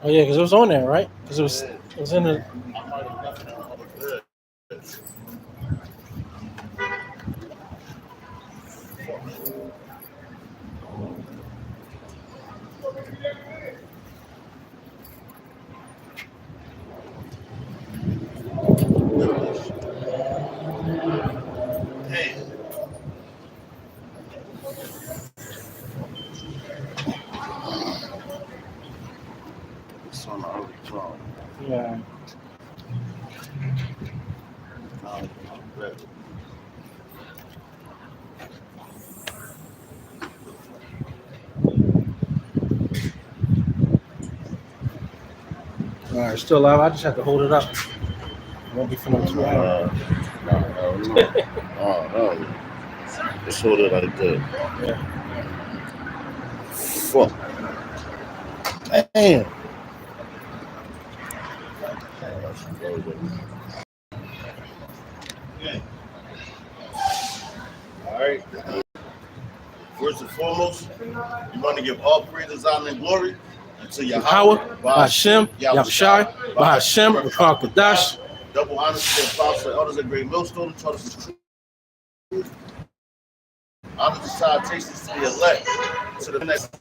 Oh yeah, because it was on there, right? Because it was in the. Yeah. All right, still alive. I just have to hold it up. It won't be for no 2 hours. No. Just hold it like that. Yeah. Fuck. Damn. All right. First and foremost, you want to give all praise, honor, and glory to Yahweh, Yahweh, Bahashem, Yahushai, Bahashem, Rakal Kadash. Double honor to the apostle, elders of Great Millstone, Charles of Truth. Honor to salutations to the elect, to the next.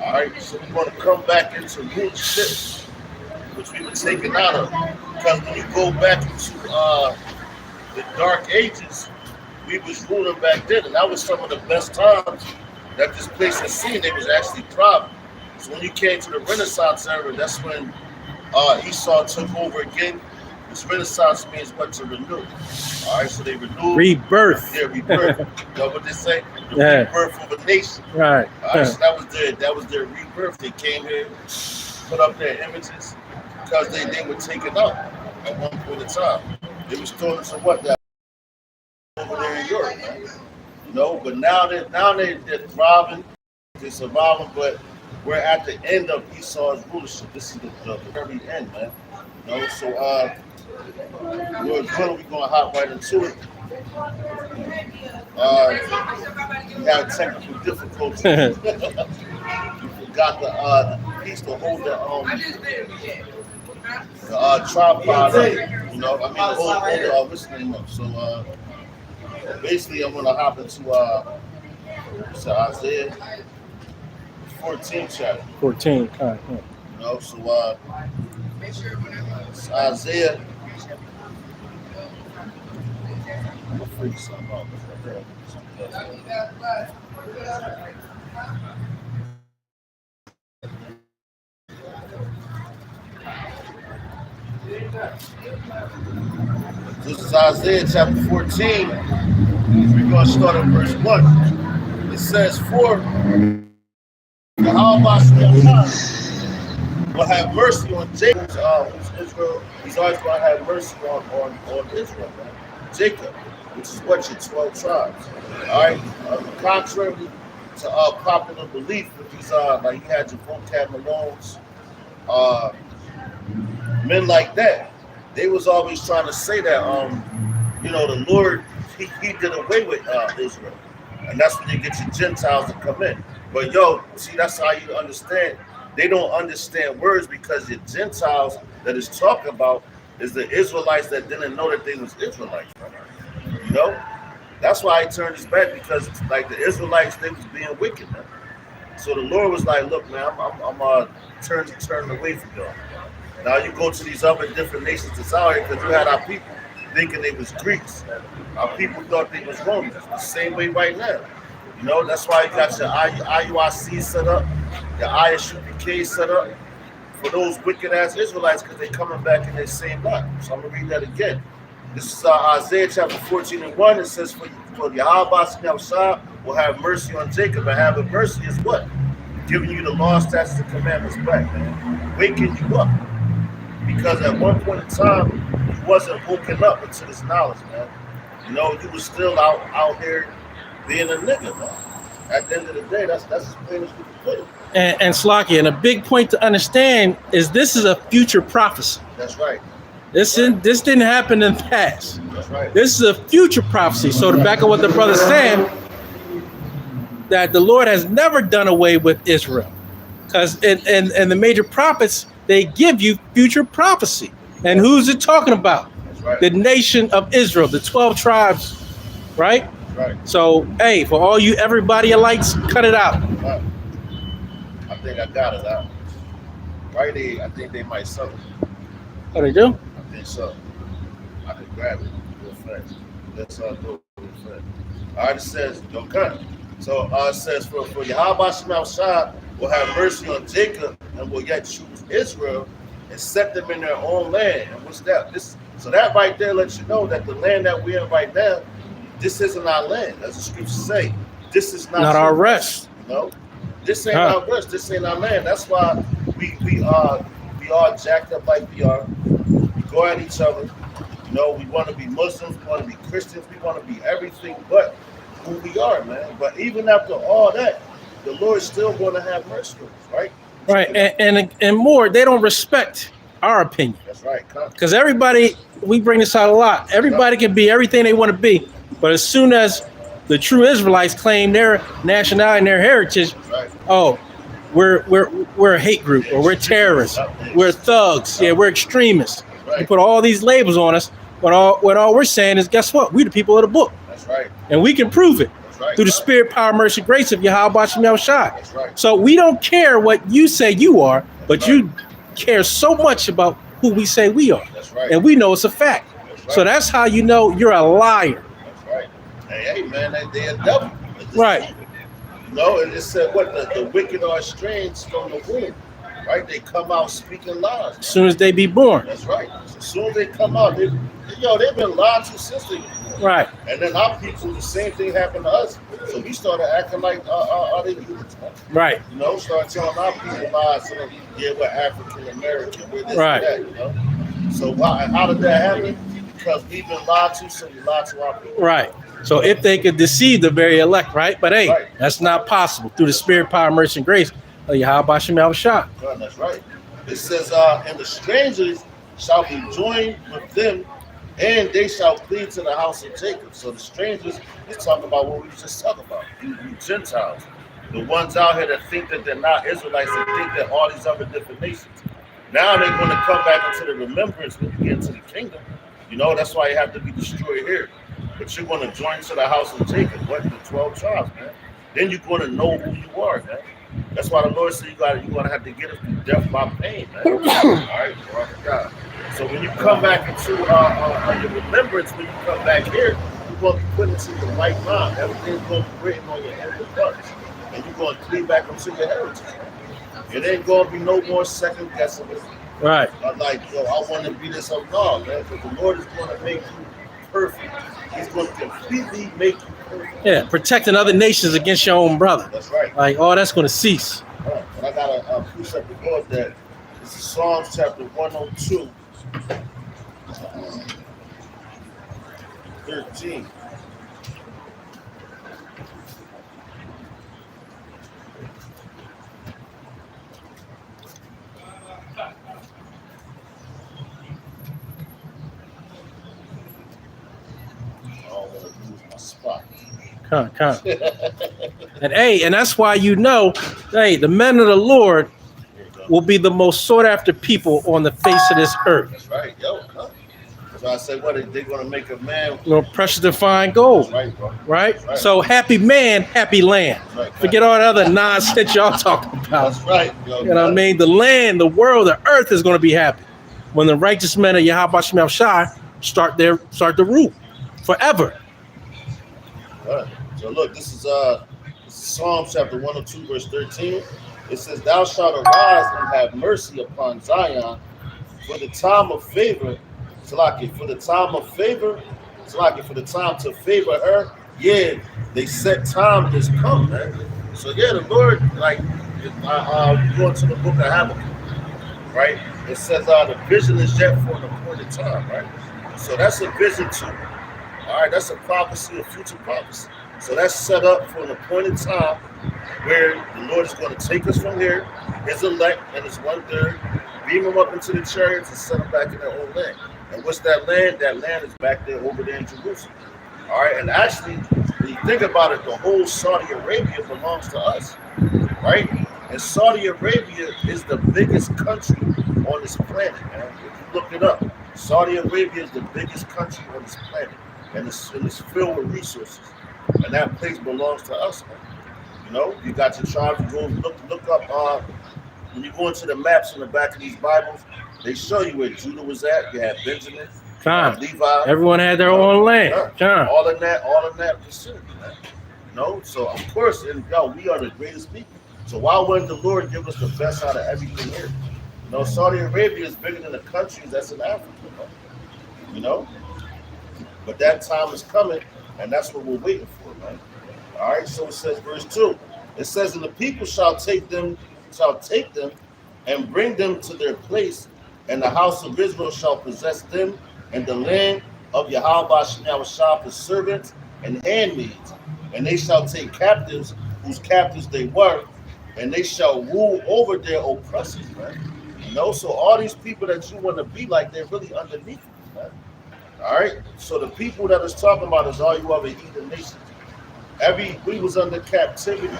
All right, so we're going to come back into rulership, which we were taken out of. Because when you go back into the Dark Ages, we was ruling back then, and that was some of the best times that this place has seen. It was actually thriving. So when you came to the Renaissance era, that's when Esau took over again. This Renaissance means what? To renew. All right, so they renewed. Rebirth. Yeah, rebirth. You know what they say? The rebirth of a nation. Right. All right, so that was their rebirth. They came here, put up their images, because they were taken out at one point in time. They were stolen to what? That over there in Europe, man. You know, but now they're thriving, they're surviving, but we're at the end of Esau's rulership. This is the very end, man. You know, so we're gonna hop right into it. We had technical difficulties. We forgot the piece to hold the tripod up. You know, I mean, hold what's the name up. So basically, I'm gonna hop into Isaiah 14 chapter. 14. Right. You know, so it's Isaiah. I'm gonna freak something out. This is Isaiah chapter 14. We're going to start at verse 1. It says, "For Yahweh will have mercy on Jacob, who's Israel. He's always going to have mercy on Israel, man. Jacob, which is what, your 12 tribes. All right? Contrary to popular belief with these, like you had your vocab Malones, men like that, they was always trying to say that, you know, the Lord, he did away with Israel. And that's when you get your Gentiles to come in. But yo, see, that's how you understand. They don't understand words, because your Gentiles that is talking about is the Israelites that didn't know that they was Israelites. You know? That's why he turned his back, because like the Israelites, they was being wicked, man. So the Lord was like, look, man, I'm turning away from y'all. Now you go to these other different nations that's out here, because you had our people thinking they was Greeks. Our people thought they was Romans. The same way right now. You know, that's why you got your IUIC set up, your ISUPK set up for those wicked ass Israelites, because they coming back in their same lot. So I'm gonna read that again. This is Isaiah chapter 14 and 1. It says, for Yahweh will have mercy on Jacob, and having mercy is what? Giving you the law, statutes, and commandments back, man. Waking you up. because at one point in time, you wasn't woken up into this knowledge, man. You know, you was still out here being a nigga, man. At the end of the day, that's as plain as we can put it. And Slakia, and a big point to understand is this is a future prophecy. That's right. This didn't happen in the past. That's right. This is a future prophecy. So to back up what the brother's saying, that the Lord has never done away with Israel. Because in the major prophets, they give you future prophecy. And who's it talking about? That's right. The nation of Israel, the 12 tribes, right? Right. So, hey, for all you everybody lights, cut it out. Right. I think I got it out. Right there, I think they might sell it. What they do? I think so. I can grab it real fast. Let's do it real fast. All right, it says, don't cut it. So it says, for Yahweh Shema Shah will have mercy on Jacob and will yet choose Israel and set them in their own land. And what's that? So that right there lets you know that the land that we're in right now, this isn't our land. As the scriptures say, this is not our rest. You know, this ain't our rest. This ain't our land. That's why we are jacked up like we are. We go at each other. You know, we want to be Muslims. We want to be Christians. We want to be everything but who we are, man. But even after all that, the Lord's still going to have mercy on us, right? Right, and more, they don't respect our opinion. That's right. Because everybody, we bring this out a lot. Everybody can be everything they want to be, but as soon as the true Israelites claim their nationality and their heritage, right. Oh, we're a hate group, or we're terrorists, we're thugs, yeah, we're extremists. Right. You put all these labels on us, when all we're saying is, guess what? We the people of the book. That's right. And we can prove it. Right, through the spirit, power, mercy, grace of Yahweh Shem Shai. That's right. So we don't care what you say you are, but you care so much about who we say we are. That's right. And we know it's a fact. That's right. So that's how you know you're a liar. That's right. Hey man, they a devil. Right. You know, and it said what the wicked are estranged from the womb. Right? They come out speaking lies. As soon as they be born. That's right. So as soon as they come out, they've been lied to since they were born. Right. And then our people, the same thing happened to us. So we started acting like are they humans? Right. You know, started telling our people lies. So yeah, we're African American. We're this Right. and that. You know. So how did that happen? Because we've been lied to, so we lied to our people. Right. So if they could deceive the very elect, right? But hey, Right. that's not possible through the spirit, power, mercy, and grace of Yahweh Shem Shai. Right, that's right. It says, and the strangers shall be joined with them, and they shall plead to the house of Jacob. So the strangers is talking about what we just talked about. You Gentiles, the ones out here that think that they're not Israelites and think that all these other different nations. Now they're going to come back into the remembrance when you get into the kingdom. You know, that's why you have to be destroyed here. But you're going to join to the house of Jacob, what, the 12 tribes, man. Then you're going to know who you are, man. That's why the Lord said you're going to have to get it through death by pain, man. All right, God. So when you come back into your remembrance, when you come back here, you're going to be put into your right mind. Everything's going to be written on your inward parts. And you're going to cleave back into your heritage. It ain't going to be no more second guessing it. Right. Like, yo, I want to be this or no, man. Because the Lord is going to make you perfect. He's going to completely make you perfect. Yeah, protecting other nations against your own brother. That's right. Like, oh, that's going to cease. Right. And I got a precept above that. This is Psalms chapter 102, 13. Come. And hey, and that's why you know, hey, the men of the Lord will be the most sought after people on the face of this earth. That's right, yo. Come. That's why I say, what they're going to make a man. Precious to find gold. That's right, bro. Right? That's right. So happy man, happy land. That's right. Forget all that other nonsense y'all talking about. That's right, yo. You know what I mean? The land, the world, the earth is going to be happy when the righteous men of Yahweh Shem Shai start to rule forever. Right. So look, this is Psalm chapter 102, verse 13. It says, "Thou shalt arise and have mercy upon Zion, for the time of favor, Salaki, for the time of favor, Salaki, for the time to favor her. Yeah, they set time is come, man. So yeah, the Lord, like, going to the book of Habakkuk. right? It says the vision is yet for an appointed time, right? So that's a vision too. All right, that's a prophecy, a future prophecy. So that's set up for an appointed time where the Lord is going to take us from here, his elect and his 1/3, beam them up into the chariots and send them back in their own land. And what's that land? That land is back there over there in Jerusalem. All right, and actually, when you think about it, the whole Saudi Arabia belongs to us, right? And Saudi Arabia is the biggest country on this planet, man. If you look it up, Saudi Arabia is the biggest country on this planet, and it's filled with resources. And that place belongs to us, man. You know, you got your tribes. You go look up. When you go into the maps in the back of these Bibles, they show you where Judah was at. You had Benjamin, Levi. Everyone had their own land. All in that vicinity, man. You know, so of course, and we are the greatest people. So why wouldn't the Lord give us the best out of everything here? You know, Saudi Arabia is bigger than the countries that's in Africa, man. You know, but that time is coming, and that's what we're waiting for, man. All right, so it says, verse 2. It says, and the people shall take them, and bring them to their place, and the house of Israel shall possess them, and the land of Yahweh shall the servants and handmaids, and they shall take captives whose captives they were, and they shall rule over their oppressors, man. You know, so all these people that you want to be like, they're really underneath you, man. All right, so the people that it's talking about is all you other heathen nations. We was under captivity.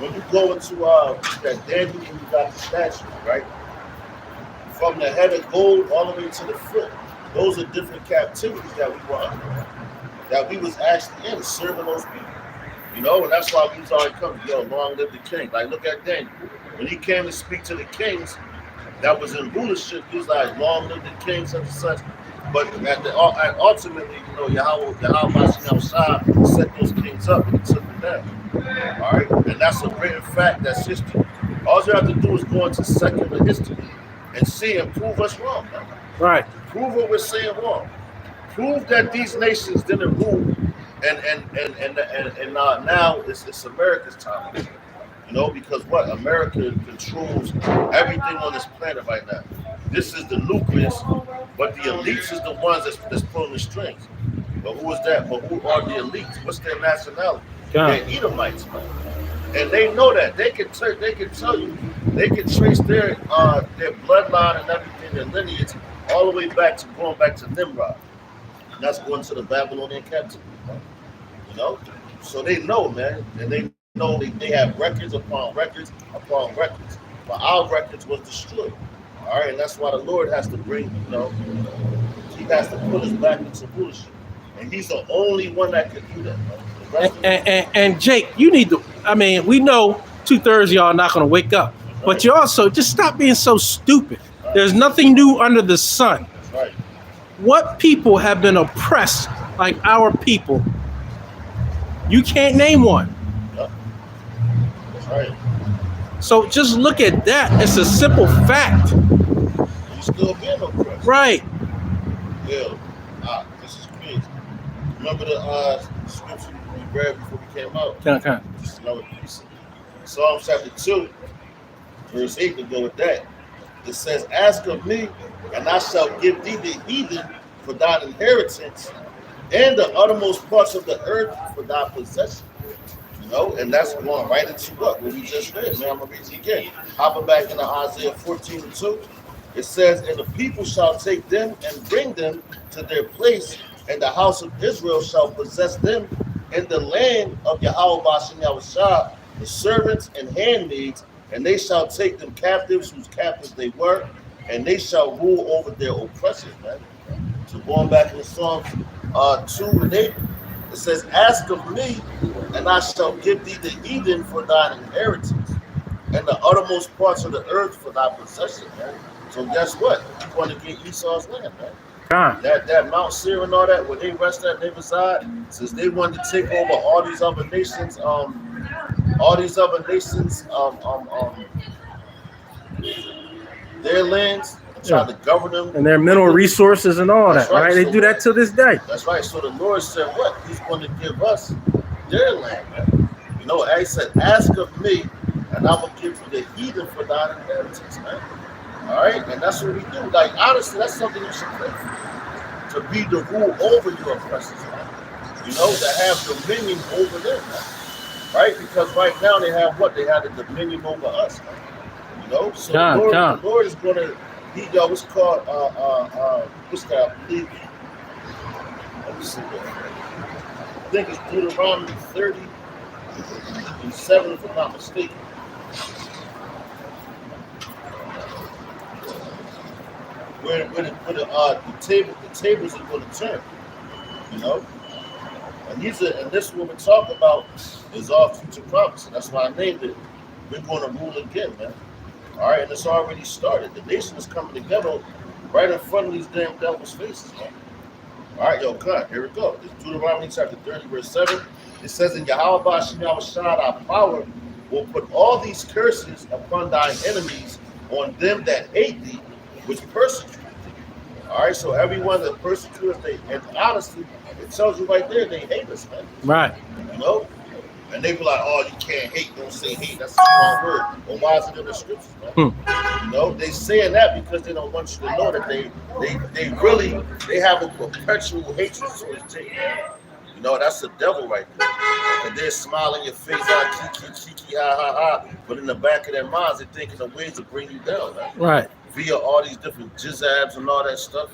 When you go into that Daniel, and you got the statue, right? From the head of gold all the way to the foot, those are different captivities that we were under, that we was actually in, serving those people. You know, and that's why we was already coming, long live the king. Like, look at Daniel. When he came to speak to the kings that was in rulership, he was like, long live the king, such and such. But ultimately, you know, Yahweh set those kings up and he took them down. All right, and that's a written fact. That's history. All you have to do is go into secular history and see and prove us wrong. Man. Right. Prove what we're saying wrong. Prove that these nations didn't rule, and now it's America's time. You know, because what? America controls everything on this planet right now. This is the nucleus, but the elites is the ones that's pulling the strings. But who is that? But who are the elites? What's their nationality? They're Edomites, man. And they know that. They can tell you, they can trace their bloodline and everything, their lineage, all the way back to Nimrod. And that's going to the Babylonian captivity, man. You know? So they know, man. And they know they have records upon records upon records. But our records was destroyed. All right, and that's why the Lord has to bring, you know, he has to put us back into rulership. And he's the only one that can do that, man. And Jake, you need to, I mean, we know 2/3 of y'all are not going to wake up. Right. But you also, just stop being so stupid. Right. There's nothing new under the sun. That's right. What people have been oppressed like our people? You can't name one. Yep. That's right. So just look at that. It's a simple fact. You still being oppressed. Right. Yeah. This is crazy. Remember the scripture we read before we came out? Okay. Just another piece. Psalm chapter 2, verse 8 to go with that. It says, ask of me, and I shall give thee the heathen for thine inheritance, and the uttermost parts of the earth for thy possession. You know, and that's going right into what we just read. Man, I'm going to read it again. Hopping back into Isaiah 14:2. It says, and the people shall take them and bring them to their place, and the house of Israel shall possess them in the land of Yahweh Shah, the servants and handmaids, and they shall take them captives whose captives they were, and they shall rule over their oppressors, man. So going back into Psalms 2:8, it says, ask of me, and I shall give thee the heathen for thine inheritance, and the uttermost parts of the earth for thy possession, man. So guess what? You're going to get Esau's land, man. That Mount Seir and all that, where they rest at, they reside, since they wanted to take over all these other nations, their lands, and try to govern them. And their mineral resources and all that, right? They do that to this day. That's right. So the Lord said what? He's going to give us their land, man. You know, he said, ask of me, and I will give you the heathen for thine inheritance, man. All right, and that's what we do. Like honestly, that's something you should pray for. To be the rule over your oppressors, man. You know, to have dominion over them, man. Right? Because right now they have what? They have the dominion over us, man. You know, so the Lord is gonna what's called what's that? I believe. Let me see that. I think it's Deuteronomy 30 and 7, if I'm not mistaken. Where the tables are going to turn, you know, and this what we're talking about is our future prophecy. That's why I named it. We're going to rule again, man. All right, and it's already started. The nation is coming together right in front of these damn devils' faces, man. All right, yo, cut. Here we go. It's Deuteronomy chapter 30, verse 7. It says, "In Yahweh Ba'Shem Yahushua, our power will put all these curses upon thine enemies, on them that hate thee, which persecute thee." All right, so everyone that persecutes us, and honestly, it tells you right there, they hate us, man. Right. You know? And they be like, "Oh, you can't hate. Don't say hate. That's a strong word." Well, why is it in the scriptures, man? You know, they saying that because they don't want you to know that they have a perpetual hatred towards Jake. You know, that's the devil right there. And they're smiling your face out, kiki, ha, ha, ha. But in the back of their minds, they're thinking of ways to bring you down, man. Right. Via all these different jizzabs and all that stuff.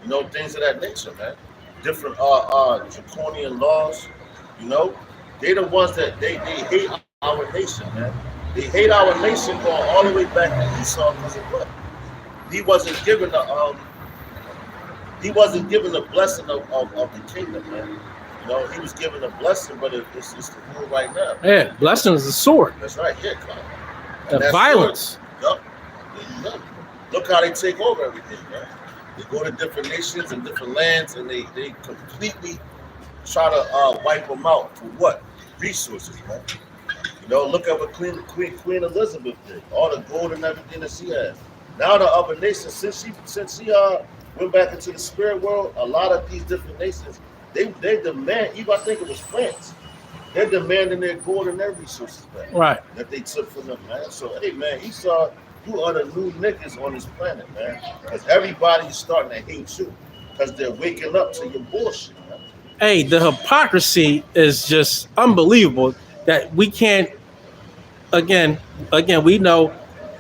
You know, things of that nature, man. Different draconian laws, you know. They're the ones that they hate our nation, man. They hate our nation going all the way back to Esau because of what? He wasn't given the blessing of the kingdom, man. You know, he was given a blessing, but it's the rule right now. Yeah, blessing is the sword. That's right, yeah, the violence. Yup. Look how they take over everything, man. They go to different nations and different lands, and they completely try to wipe them out for what? Resources, man. You know, look at what Queen Elizabeth did. All the gold and everything that she had. Now the other nations, since she went back into the spirit world, a lot of these different nations, they demand, even I think it was France, they're demanding their gold and their resources back. Right. That they took from them, man. So hey man, Esau, you are the new niggas on this planet, man. Because everybody's starting to hate you. Because they're waking up to your bullshit, man. Hey, the hypocrisy is just unbelievable that we can't, again, we know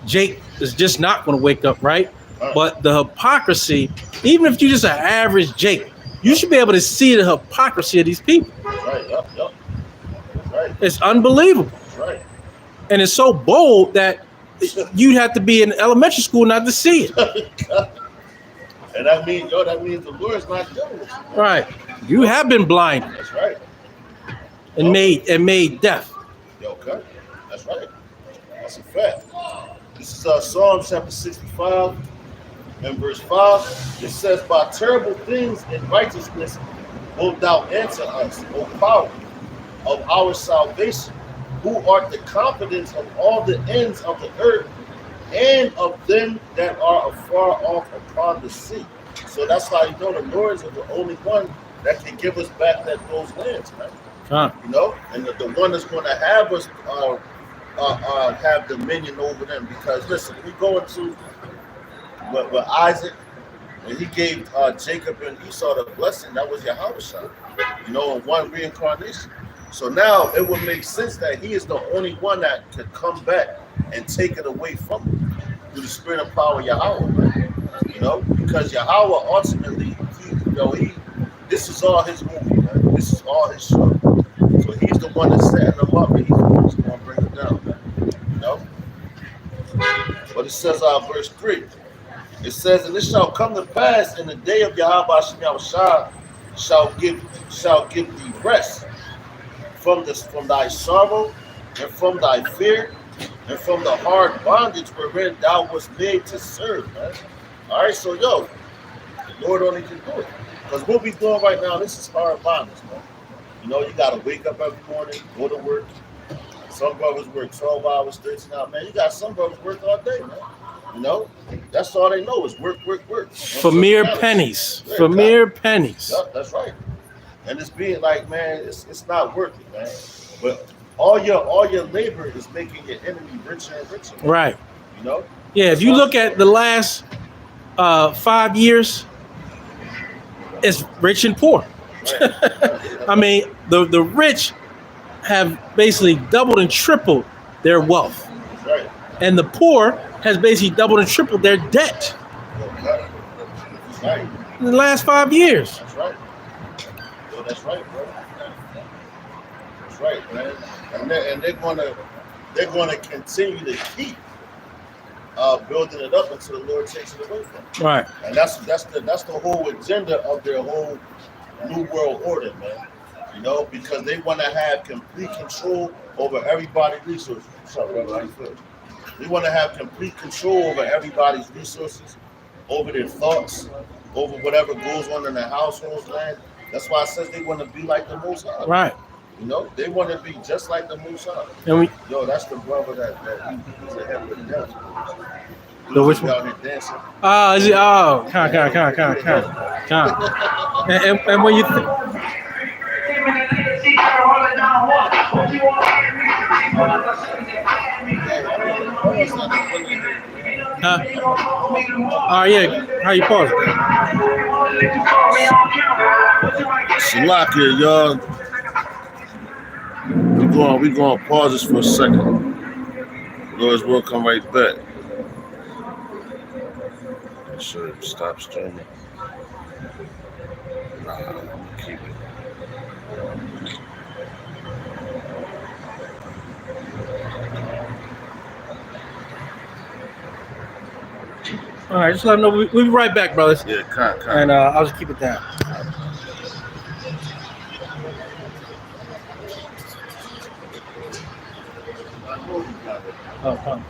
Jake is just not going to wake up, right? But the hypocrisy, even if you're just an average Jake, you should be able to see the hypocrisy of these people. Right, yep. Right. It's unbelievable. Right. And it's so bold that you'd have to be in elementary school not to see it. And that means the Lord's not dealing with you. Right. You have been blind. That's right. And made deaf. Okay. That's right. That's a fact. This is Psalm chapter 65 and verse 5. It says, "By terrible things and righteousness wilt thou answer us, O power of our salvation, who art the confidence of all the ends of the earth, and of them that are afar off upon the sea." So that's how you know the Lord is the only one that can give us back those lands, man. You know, and the one that's going to have us have dominion over them. Because listen, we go into with Isaac, when he gave Jacob and Esau the blessing, that was Yahushua, you know, in one reincarnation. So now it would make sense that he is the only one that could come back and take it away from him through the spirit and power of Yahweh, man. You know, because Yahweh ultimately, this is all his movie, man. This is all his show. So he's the one that's setting them up, and he's the one that's going to bring them down, man. You know? But it says, verse 3, it says, "And it shall come to pass in the day of Yahweh Ba'Shem Yahushua shall give thee rest from thy sorrow and from thy fear and from the hard bondage wherein thou wast made to serve," man. All right, so the Lord only can do it. Because what we doing right now, this is hard bondage, man. You know, you got to wake up every morning, go to work. Some brothers work 12 hours, 13 hours. Man, you got some brothers work all day, man. You know, that's all they know is work. For mere pennies. For mere pennies. Yep, that's right. And it's being like, man, it's not worth it, man. But all your labor is making your enemy richer and richer. Man. Right. You know, Yeah, if you look at the last 5 years, it's rich and poor. I mean, the rich have basically doubled and tripled their wealth, That's right. and the poor has basically doubled and tripled their debt That's right. in the last 5 years. That's right. Yo, that's right, bro. That's right, man. And they're gonna continue to keep building it up until the Lord takes it away from them. Right. And that's the whole agenda of their whole new world order, man. You know, because they want to have complete control over everybody's resources. What's up, brother? How you feel? They want to have complete control over everybody's resources, over their thoughts, over whatever goes on in their households, man. That's why I said they want to be like the Most High. Right. You know, they want to be just like the Most High. And we Yo, that's the brother he's a head with dance. The which one? Out here dancing. Is it? Oh, come. And when you yeah, how you pause? Shalakia, y'all. We going to pause this for a second. Lord's will come right back. Make sure it stops streaming. Nah, I'm gonna keep it. All right, just let them know we'll be right back, brothers. Yeah, kind. And I'll just keep it down. Oh, come.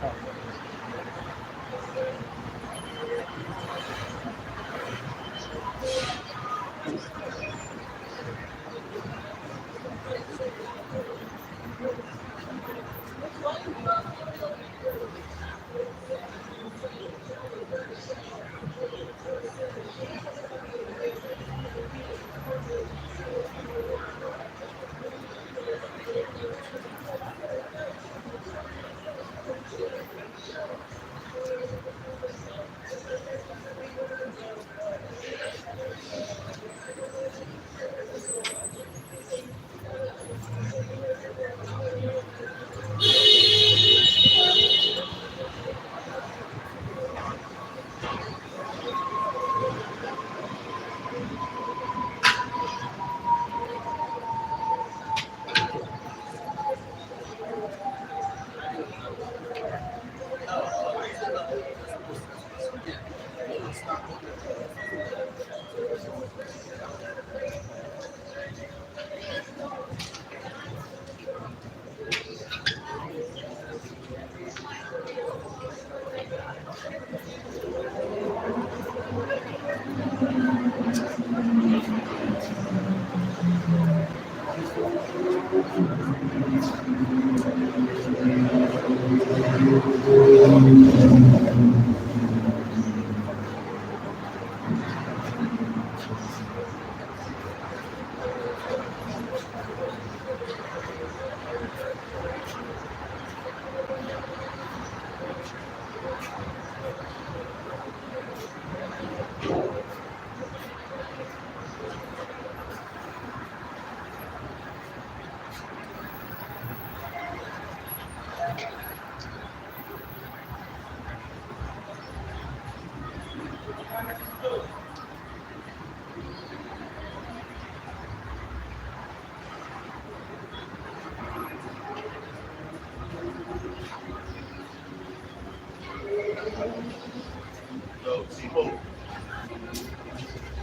Yo, T-Mobile.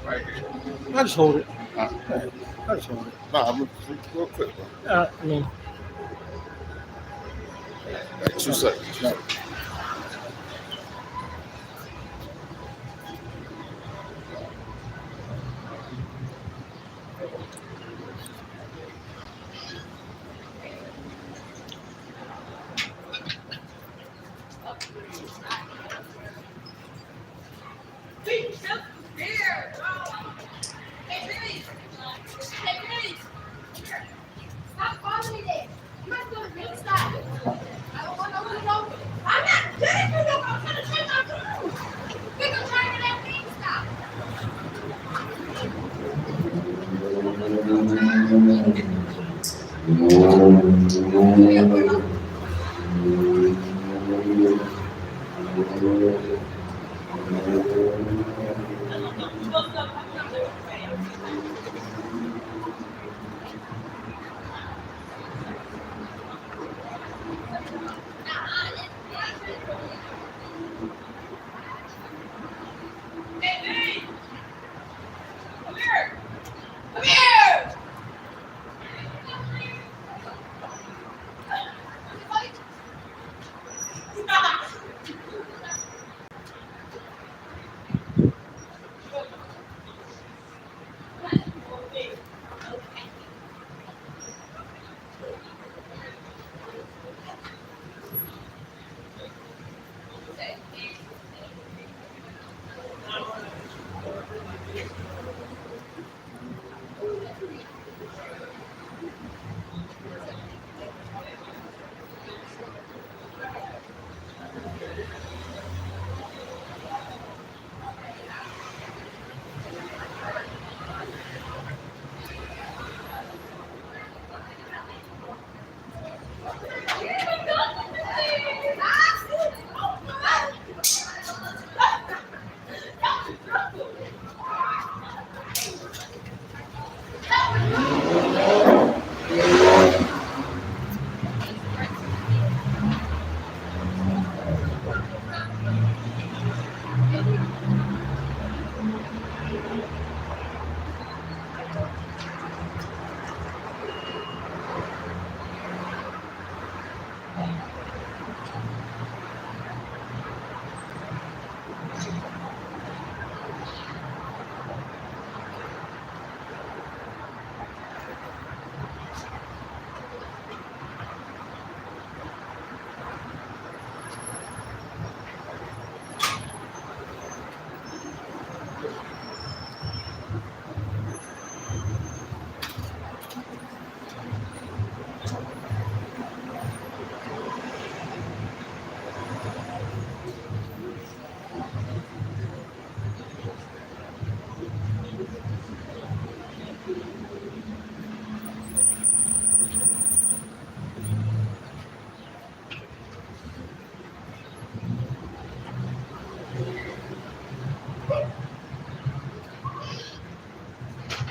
Right here. I'll just hold it. Huh? I'll just hold it. Nah, I'm gonna real quick, bro. I mean, Like 2 seconds.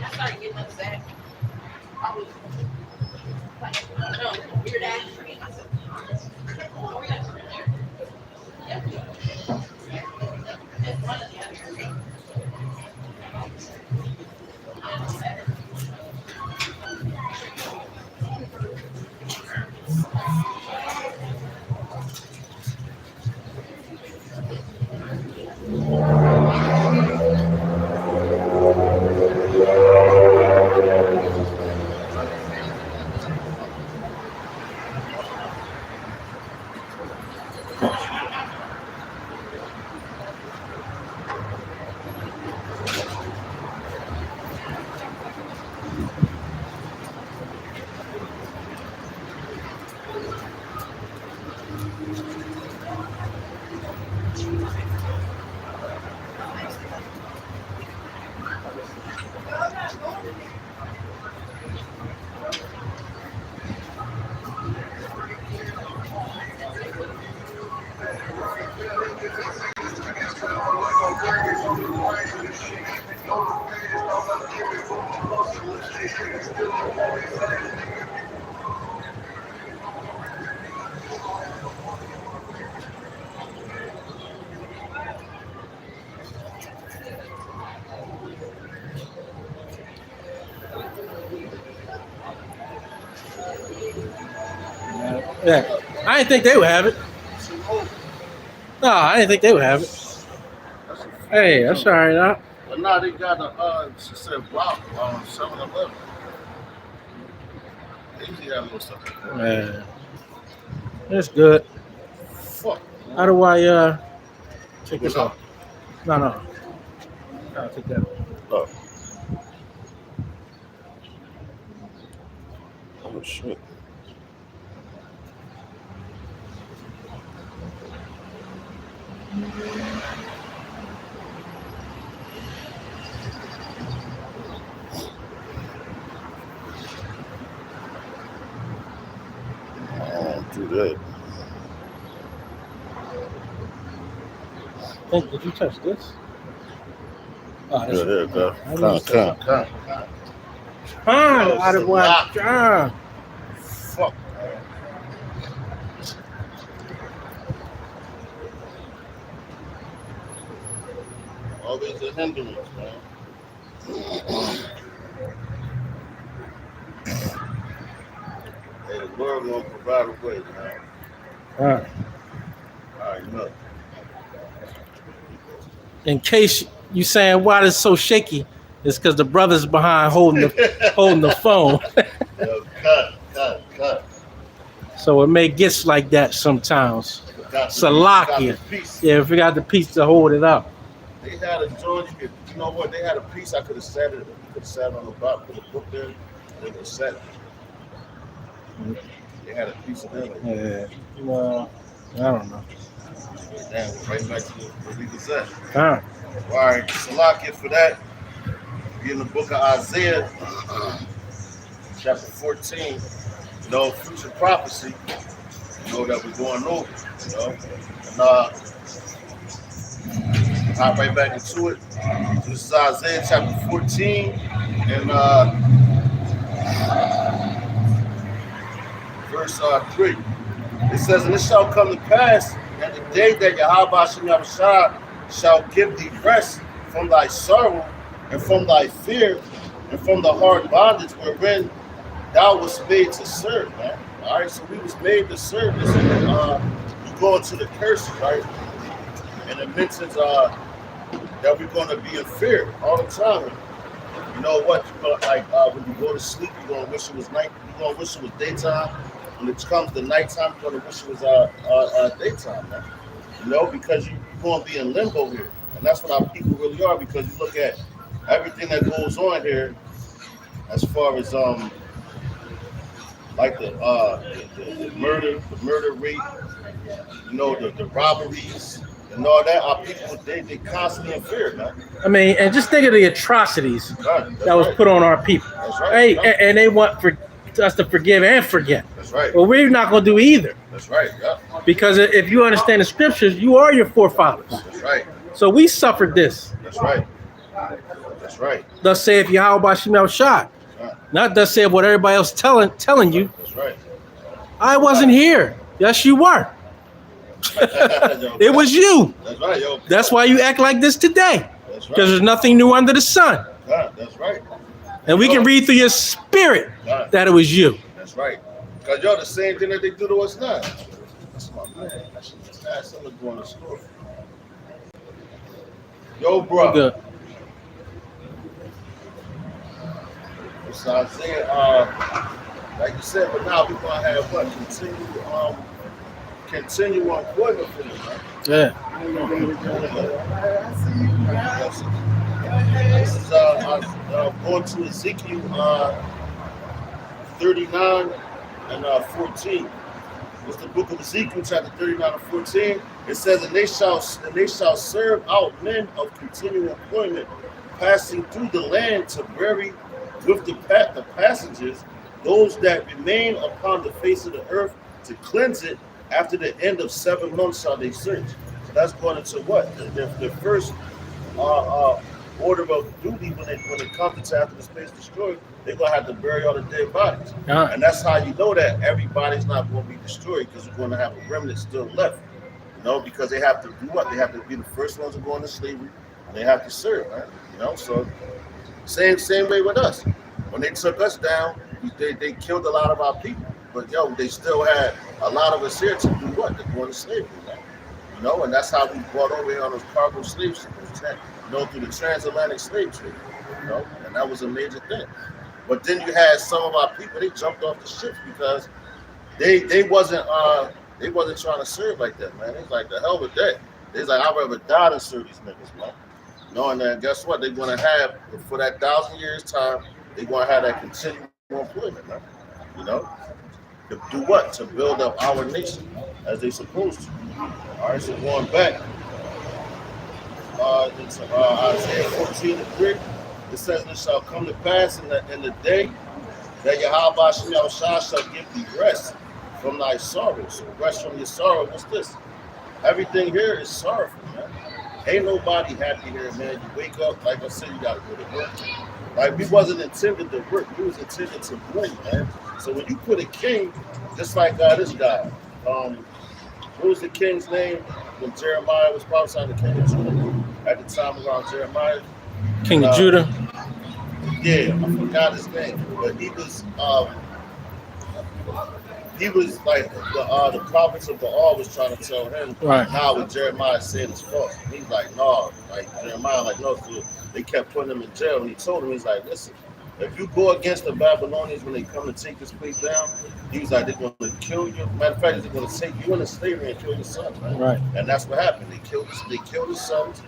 I started getting upset. I was like, no, weird ass train. I said, oh, yeah. Yep. It's one of the other. Yeah, I didn't think they would have it. No, I didn't think they would have it. Hey, that's all right. Huh? But now they got a, she said, block on 7-Eleven. They usually have no stuff. Yeah, that's good. Fuck. How do I take this Go off? No. I'll take that off. Oh. Oh, shit. do that. Hey, did you touch this? Oh, Yeah, there it go. I know you said something. Yo, Out of it's a one. lot. John. Fuck, man. Always a hindrance, man. Hey, the Lord gonna provide a way, man. All right. All right, look. In case you saying why it's so shaky, it's because the brother's behind holding the phone. Yo, cut. So it may get like that sometimes. Forgot the Salakia. piece. Yeah, if we got the piece to hold it up. They had a joint. You know what? They had a piece. I could have sat it. Could have sat on the bottom, put a book there. They could have sat. They had a piece of them. Yeah. Well, I don't know. Damn, we're right back to where we was at. All right. All right, Salakia for that. Be in the book of Isaiah, chapter 14. You know, future prophecy. You know that we're going over. You know, and hop right back into it. This is Isaiah chapter 14 and verse 3. It says, "And it shall come to pass that the day that Yahweh Shah shall give thee rest from thy sorrow and from thy fear and from the hard bondage wherein thou wast made to serve," man. All right, so we was made to serve this, and you go into the curse, right? And it mentions that we're going to be in fear all the time. You know what? You're gonna, when you go to sleep, you're going to wish it was night. You're going to wish it was daytime. When it comes to nighttime, you're going to wish it was daytime, man. You know, because you're going to be in limbo here. And that's what our people really are, because you look at everything that goes on here as far as like the murder rate, you know, the robberies and all that. Our people, they constantly in fear, man. I mean, and just think of the atrocities Right, that was put on our people. That's right. Hey, Right. and they want for us to forgive and forget. That's right. Well, we're not going to do either. That's right. Yeah. Because if you understand the scriptures, you are your forefathers. That's right. So we suffered this. That's right. That's right. Thus saith Yahweh Shemel Shah. Right. Not thus saith what everybody else telling you. That's right. I wasn't here. Yes, you were. It was you. That's right, yo. That's why you act like this today. That's Because right. there's nothing new under the sun. God, that's right. And we can read through your spirit God, that it was you. that's right. Because y'all the same thing that they do to us now. That's my man. I should just ask him to go in the store. Yo, bro. Good. It's Isaiah, like you said, but now we're gonna have what? Continue employment for them, right? Yeah. This is going to Ezekiel 39 and 14. It's the book of Ezekiel, chapter 39 and 14. It says, and they shall serve out men of continual employment, passing through the land to bury with the passengers those that remain upon the face of the earth, to cleanse it. After the end of 7 months shall they search. So that's going into what? The first order of duty when it comes to after the space destroyed, they're going to have to bury all the dead bodies. Uh-huh. And that's how you know that everybody's not going to be destroyed, because we're going to have a remnant still left. You know, because they have to do what? They have to be the first ones to go into slavery, and they have to serve, right? You know, so same way with us. When they took us down, they killed a lot of our people. But yo, they still had a lot of us here to do what? To go into slavery, man. You know, and that's how we brought over here on those cargo slave ships, you know, through the transatlantic slave trade. You know, and that was a major thing. But then you had some of our people, they jumped off the ships because they wasn't trying to serve like that, man. It's like, the hell with that. It's like, I'd rather die than serve these niggas, man. You know, and then guess what? They're gonna have, for that 1,000 years time, they're gonna have that continual employment, man. You know? To do what? To build up our nation as they supposed to. All right, so going back into Isaiah 14 and 3, it says, and it shall come to pass in the day that Yahweh Shemel Shah shall give thee rest from thy sorrow. So rest from your sorrow. What's this? Everything here is sorrowful, man. Ain't nobody happy here, man. You wake up, like I said, you gotta go to work. Like we wasn't intended to work, we was intended to move, man. So when you put a king, just like this guy, what was the king's name when Jeremiah was prophesying, the king of Judah at the time around Jeremiah? King of Judah. Yeah, I forgot his name, but he was like the prophets of Baal was trying to tell him how what Jeremiah said is false. And he's like, no, like Jeremiah, like no. So they kept putting him in jail, and he told him, he's like, listen, if you go against the Babylonians when they come to take this place down, he was like, they're going to kill you. Matter of fact, they're going to take you into slavery and kill your son, man. Right. And that's what happened. They killed his sons,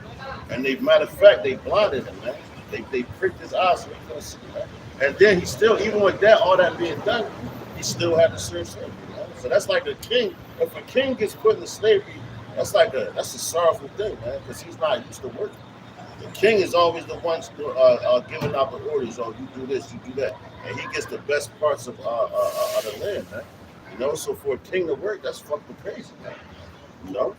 and matter of fact, they blinded him, man. They pricked his eyes so he couldn't see, man. And then he still, even with that, all that being done, he still had to serve slavery. Man. So that's like a king. If a king gets put into slavery, that's a sorrowful thing, man, because he's not used to working. The king is always the one giving out the orders. Oh, you do this, you do that, and he gets the best parts of the land, man. You know, so for a king to work, that's fucking crazy, man. You know.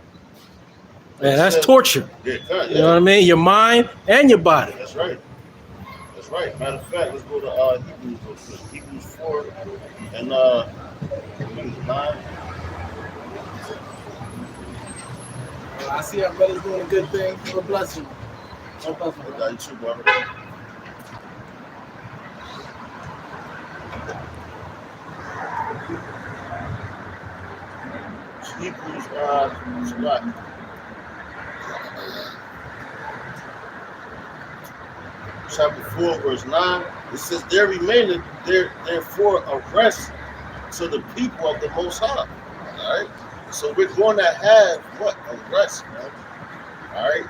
Man, that's torture. Yeah, you know what I mean? Your mind and your body. That's right. That's right. Matter of fact, let's go to Hebrews real quick. Hebrews 4 and Hebrews 9. I see our brother's doing a good thing. God bless you. God bless you. God, you too, brother. Hebrews chapter 4, verse 9. It says, there remaineth therefore a rest to the people of the Most High. All right. So we're going to have what? A rest, man. All right.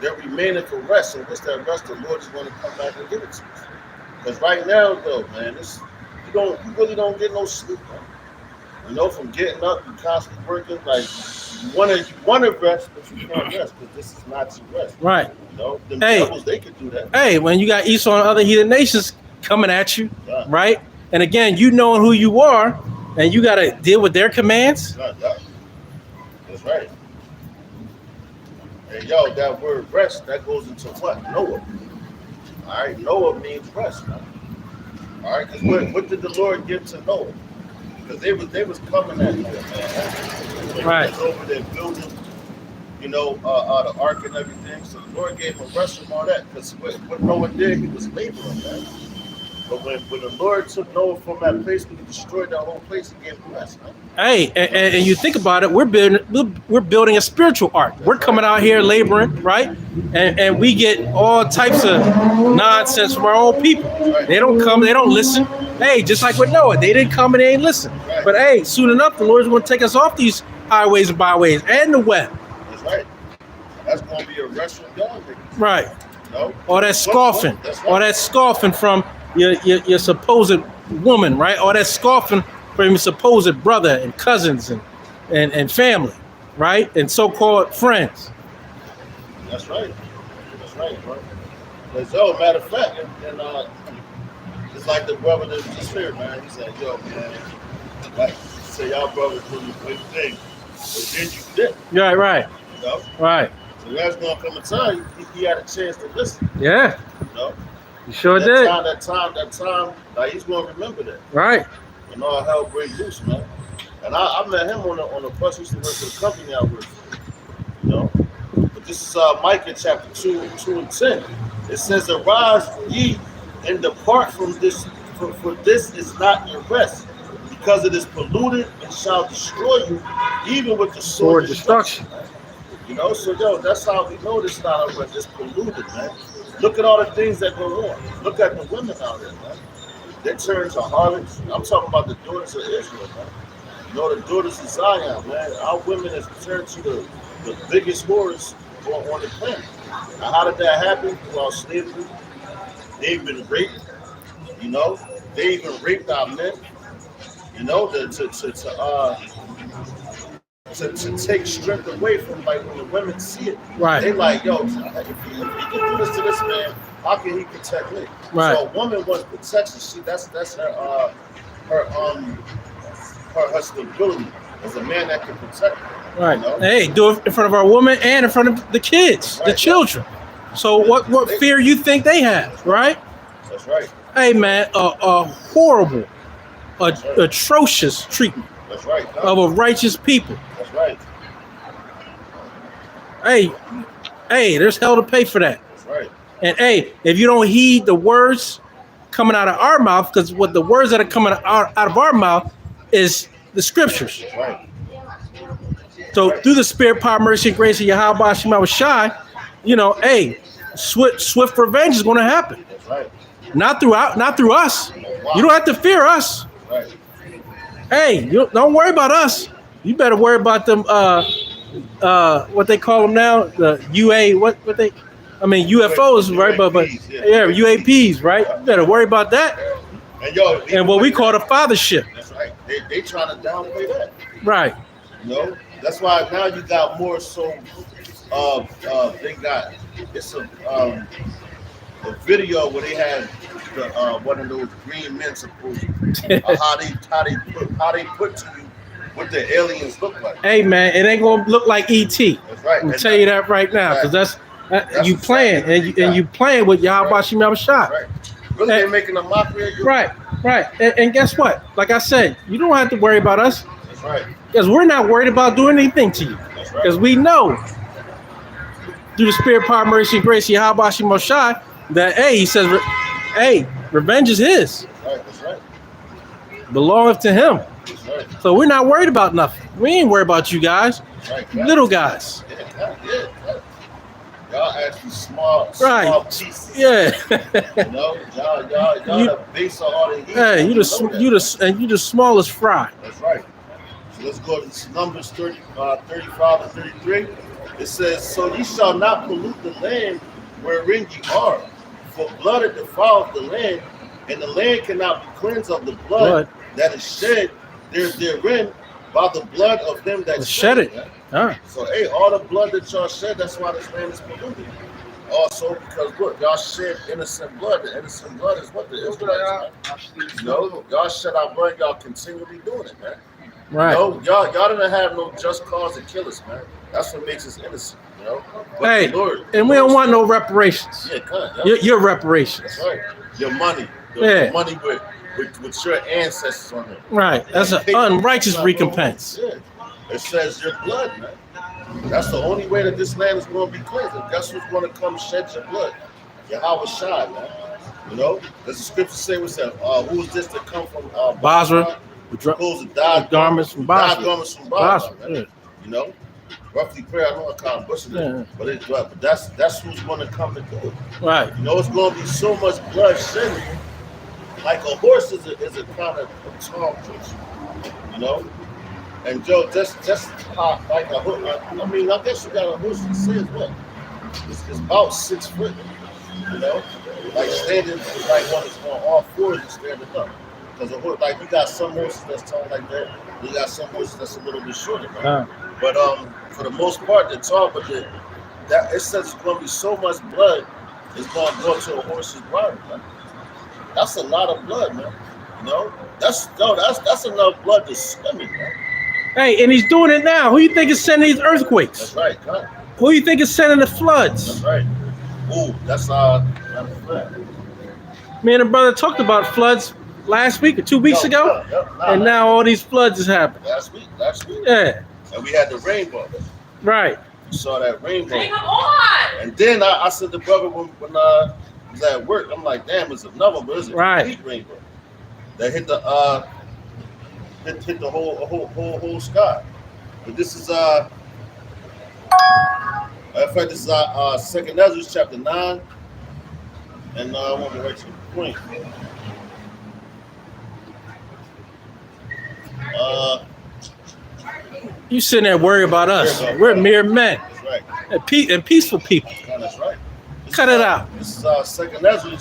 There remaineth a rest. And what's that rest? The Lord is going to come back and give it to us. Because right now, though, man, you really don't get no sleep, man. You know, from getting up and constantly working, like you want to rest, but you can't rest because this is not your rest. Right. You know, them devils, they could do that. Hey, when you got Esau and other heathen nations coming at you, right? And again, you knowing who you are, and you got to deal with their commands. That's right. And yo, that word rest, that goes into what? Noah. All right, Noah means rest, man. All right, because what did the Lord give to Noah? Because they was coming at Noah, man. Right. He was over there building, you know, the ark and everything. So the Lord gave him a rest from all that. Because what Noah did, he was laboring, man. But when the Lord took Noah from that place, when he destroyed that whole place, he gave him rest, man. Hey, and you think about it, we're building a spiritual ark. We're coming out here laboring, right? And we get all types of nonsense from our own people. Right. They don't come, they don't listen. Hey, just like with Noah, they didn't come and they ain't listen. Right. But hey, soon enough, the Lord's going to take us off these highways and byways and the web. That's right. That's going to be a rest from God, niggas. Right. You know? All that scoffing, That's right. all that scoffing from your supposed woman, right? All that scoffing from your supposed brother and cousins and family, right? And so-called friends. That's right. That's right, bro. But yo, matter of fact, and it's like the brother that just here, man. He said, yo, man, like, say y'all brothers doing the big thing, but then you did. Right. You know? Right. So there's gonna come a time he had a chance to listen. Yeah. You know? You sure did. That time, like he's gonna remember that. Right. And all hell break loose, man. And I met him on the bus. He used to work for the company I work for. You know? But this is Micah chapter 2 and 10. It says, arise ye and depart from this, for this is not your rest, because it is polluted and shall destroy you, even with the sword destruction. You know, so yo, that's how we know this not a rest. It's polluted, man. Look at all the things that go on. Look at the women out there, man. They turn to harlots. I'm talking about the daughters of Israel, man. You know, the daughters of Zion, man. Our women have turned to the biggest whores on the planet. Now, how did that happen? Throughout slavery. They've been raped, you know. They even raped our men, you know, to take strength away from, like, when the women see it. Right. They like, yo, if he can do this to this man, how can he protect me? Right. So a woman wants protection. That's her her stability as a man that can protect her. Right. You know? Hey, do it in front of our woman and in front of the kids, the Right. children. So what fear you think they have, right? That's right. Hey, man, a horrible, atrocious treatment That's right. of a righteous people. That's right. Hey, there's hell to pay for that. That's right. And hey, if you don't heed the words coming out of our mouth, because what the words that are coming out of our mouth is the scriptures. That's right. So through the spirit, power, mercy, and grace of Yahweh Shema Shai, you know, hey, swift revenge is going to happen. That's right. Not through us. You don't have to fear us. Right. Hey, you don't worry about us. You better worry about them. What they call them now, the UFOs, right? But UAPs, right? You better worry about that. And what we call the fathership. That's right. They trying to downplay that. Right. You know, that's why now you got more so. They got it's a video where they had one of those green men supposedly how they put to you what the aliens look like. Hey man, it ain't gonna look like ET. That's right. I'm tell you that right now, because that's you playing and you playing with Yahweh Shema Shai. Right. Really, they're making a mockery of you. Right. And guess what? Like I said, you don't have to worry about us. That's right. Because we're not worried about doing anything to you. That's right. Because we know through the spirit, power, mercy, and grace, Yahweh Shema Shai, that he says, revenge is his. That's right. Belongeth to him. That's right. So we're not worried about nothing. We ain't worried about you guys. That's right. Little guys. Yeah. Y'all actually small pieces. Yeah. You know, y'all the base of all the heat. Hey, you the smallest fry. That's right. So let's go to Numbers 35 and 33. It says, "So ye shall not pollute the land wherein ye are, for blood it defileth the land, and the land cannot be cleansed of the blood that is shed therein by the blood of them that shed it." So, all the blood that y'all shed, that's why this land is polluted. Also, because look, y'all shed innocent blood. The innocent blood is what the Israelites, man. You know, y'all shed our blood, y'all continually doing it, man. Right. You know, y'all didn't have no just cause to kill us, man. That's what makes us innocent, you know. But Lord, and we don't want no reparations. Yeah, your reparations. That's right. Your money. Your money with your ancestors on it. Right. That's an unrighteous recompense. Yeah. It says your blood, man. That's the only way that this land is going to be cleansed. Guess who's going to come shed your blood? Yahweh Shai, man. You know, does the scripture say, who is this that come from Basra? Who's the dyed garments from Basra. Yeah. You know, roughly prayer. I know I can't butcher it, but that's who's going to come and do it. Right. You know, it's going to be so much blood shedding. Like a horse is a kind of a tall creature. You know. And Joe, just how, like a horse. I mean, I guess you got a horse that says what? It's about 6 foot. You know, like standing like one that's on all fours and standing up. Because a horse, like you got some horses that's tall like that. You got some horses that's a little bit shorter. Right? But for the most part, they're tall. But that it says it's going to be so much blood. It's going to go to a horse's body. Man. That's a lot of blood, man. You know, that's enough blood to swim in, man. Hey, and he's doing it now. Who you think is sending these earthquakes? That's right, God. Who you think is sending the floods? That's right. Ooh, that's flood. Me and a brother talked about floods last week or 2 weeks ago, and now all these floods is happening. Last week. Yeah. And we had the rainbow. Right. We saw that rainbow. Hey, come on! And then I said to brother when he was at work, I'm like, damn, it's another, but it's a complete rainbow that hit the hit the whole sky. But this is in fact, this is 2nd Ezra chapter 9, and I want to write you a point. You sitting there worrying about us. We're mere men. That's right. And peaceful people. That's right. Cut it out. This is 2nd Ezra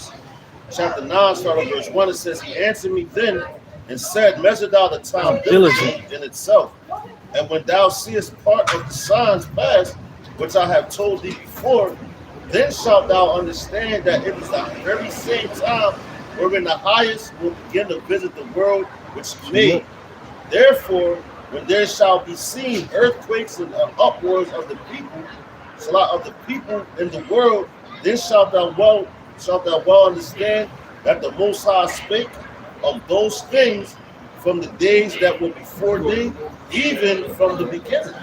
chapter 9, start on verse 1. It says, "He answered me then and said, measure thou the time diligently in itself. And when thou seest part of the signs pass, which I have told thee before, then shalt thou understand that it is the very same time wherein the highest will begin to visit the world which he made. Therefore, when there shall be seen earthquakes and upwards of the people, so lot of the people in the world, then shalt thou well understand that the Most High spake of those things from the days that were before thee, even from the beginning.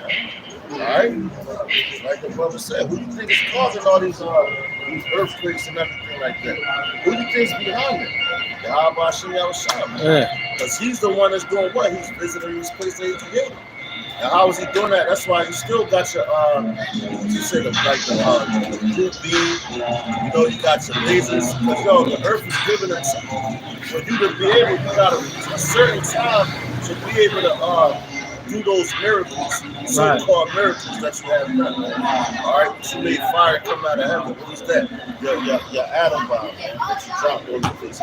All right, like the brother said, who do you think is causing all these earthquakes and everything like that? Who do you think is behind it? The Abba Shem Yahushua, man. Yeah. Because he's the one that's doing what? He's visiting this place that he created. And how is he doing that? That's why you still got your you said the blue beam, you know, you got your lasers, because yo, the earth is giving it to you. For you to be able, you got a certain time to be able to do those miracles, so-called miracles that you have done, man. All right, but you made fire come out of heaven. What was that? Your atom bomb, man, that you dropped on the place.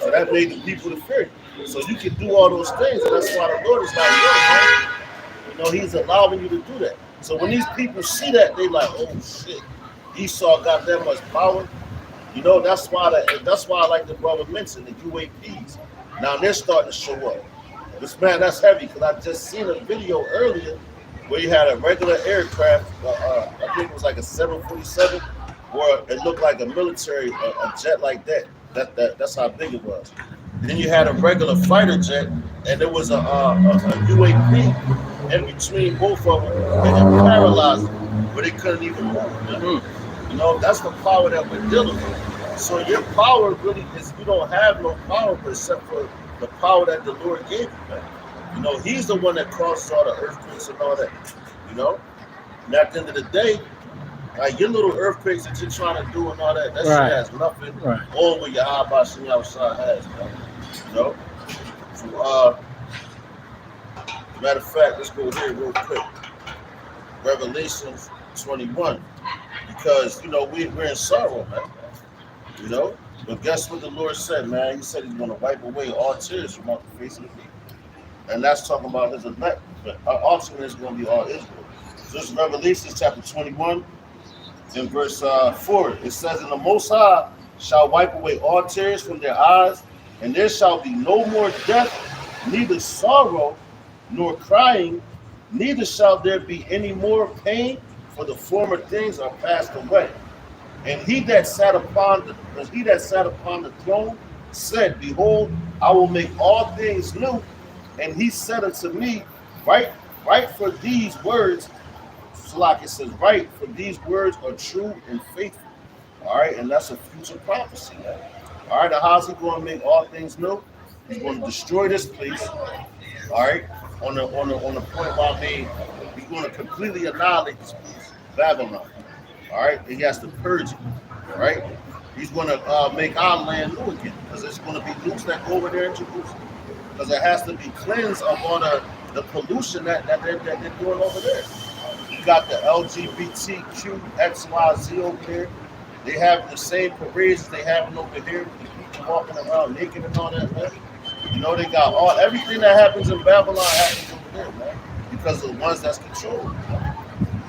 So that made the people to fear you. So you can do all those things, and that's why the Lord is like, yo, man, you know, he's allowing you to do that. So when these people see that, they like, oh shit, Esau got that much power. You know, that's why like the brother mentioned, the UAPs. Now they're starting to show up. This man, that's heavy, because I just seen a video earlier where you had a regular aircraft, I think it was like a 747, or it looked like a military, a jet like that. That's how big it was. Then you had a regular fighter jet, and there was a UAP in between both of them, and it paralyzed them, but they couldn't even move. Mm-hmm. You know, that's the power that we're dealing with. So your power really is, you don't have no power except for the power that the Lord gave you, man. You know, he's the one that causes all the earthquakes and all that, you know? And at the end of the day, like your little earthquakes that you're trying to do and all that, that shit has nothing on what your Abba Shem Yahushua has, man. You know? So, matter of fact, let's go here real quick. Revelations 21. Because, you know, we're in sorrow, man. You know? But guess what the Lord said, man? He said he's going to wipe away all tears from off the face of the people. And that's talking about his elect. But ultimately, it's going to be all Israel. So this is Revelation chapter 21 in verse 4. It says, and the Most High shall wipe away all tears from their eyes, and there shall be no more death, neither sorrow nor crying, neither shall there be any more pain, for the former things are passed away. And he that sat upon the throne said, behold, I will make all things new. And he said unto me, write for these words. So like it says, write for these words are true and faithful. All right, and that's a future prophecy. Man. All right, now how's he going to make all things new? He's going to destroy this place. All right, on the point where I made, he's going to completely annihilate this place, Babylon. All right, he has to purge it. All right, he's going to make our land new again, because it's going to be loose that go over there in Jerusalem, because it has to be cleansed of all the pollution that they're doing over there. You got the LGBTQ XYZ over there. They have the same parades they have over here. The people walking around naked and all that, man. You know, they got everything that happens in Babylon happens over there, man, because of the ones that's controlled.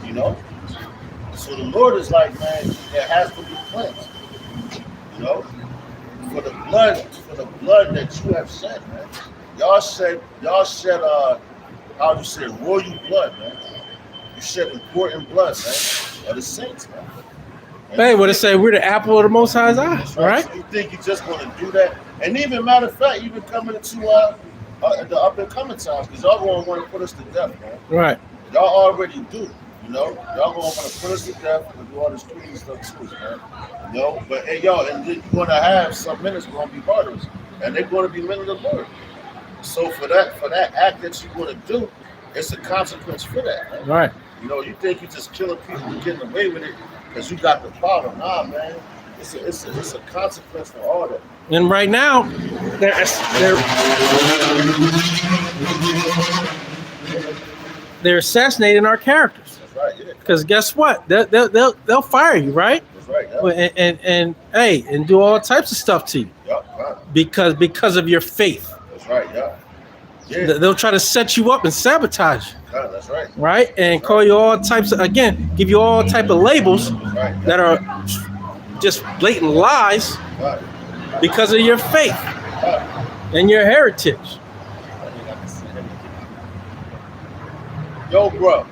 You know. So the Lord is like, man, it has to be cleansed. You know, for the blood that you have shed, man. Y'all shed, how do you say, royal blood, man. You shed important blood, man, of the saints, man. Hey, what it say? We're the apple of the Most High's eye, right? So you think you're just going to do that? And even matter of fact, even coming into the up and coming time, because y'all going to want to put us to death, man. Right. Y'all already do. You know, y'all gonna want to put us to death and do all this crazy stuff too, man. You know, but hey, y'all, and you're gonna have some men that's gonna be martyrs, and they're gonna be men of the Lord. So for that act that you're gonna do, it's a consequence for that, man. Right. You know, you think you're just killing people and getting away with it because you got the power. Nah, man. It's a consequence for all that. And right now, they're assassinating our characters. Right, yeah. Because guess what? They'll fire you, right? That's right. Yeah. And do all types of stuff to you. Yeah, right. Because of your faith. That's right. Yeah. Yeah. They'll try to set you up and sabotage you. Yeah, that's right. Right? And call you all types of, again, give you all type of labels that are just blatant lies because of your faith and your heritage. Yo, bro.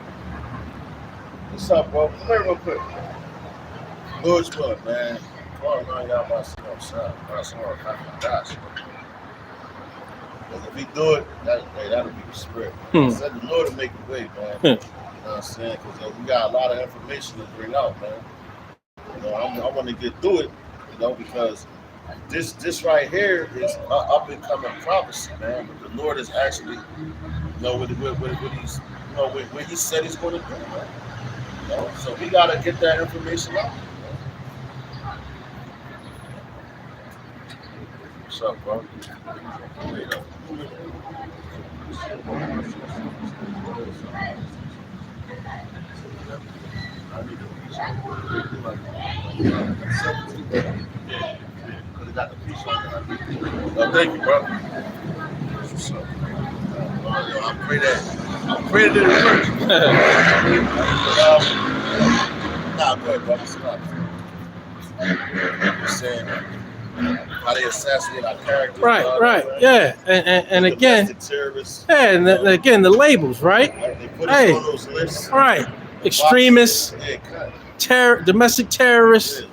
What's up, bro? Come here real quick. Lord's willing, man. Oh, no, y'all about to see outside. That's all right. Gosh. Because if we do it, that'll be the spirit. I said the Lord will make the way, man. You know what I'm saying? Because we got a lot of information to bring out, man. You know, I want to get through it, you know, because this right here is up and coming prophecy, man. The Lord is actually, you know, what he's, you know, what he said he's going to do, man. You know? So we got to get that information out. What's up, bro? Wait up. Thank you, bro. What's up? I pray that it works. Nah, go ahead, bro. Stop. You're saying how they assassinate our characters. Right. Yeah. And again, terrorists. yeah, and again, the labels, right? They put us on those lists. Right. Extremists, domestic terrorists,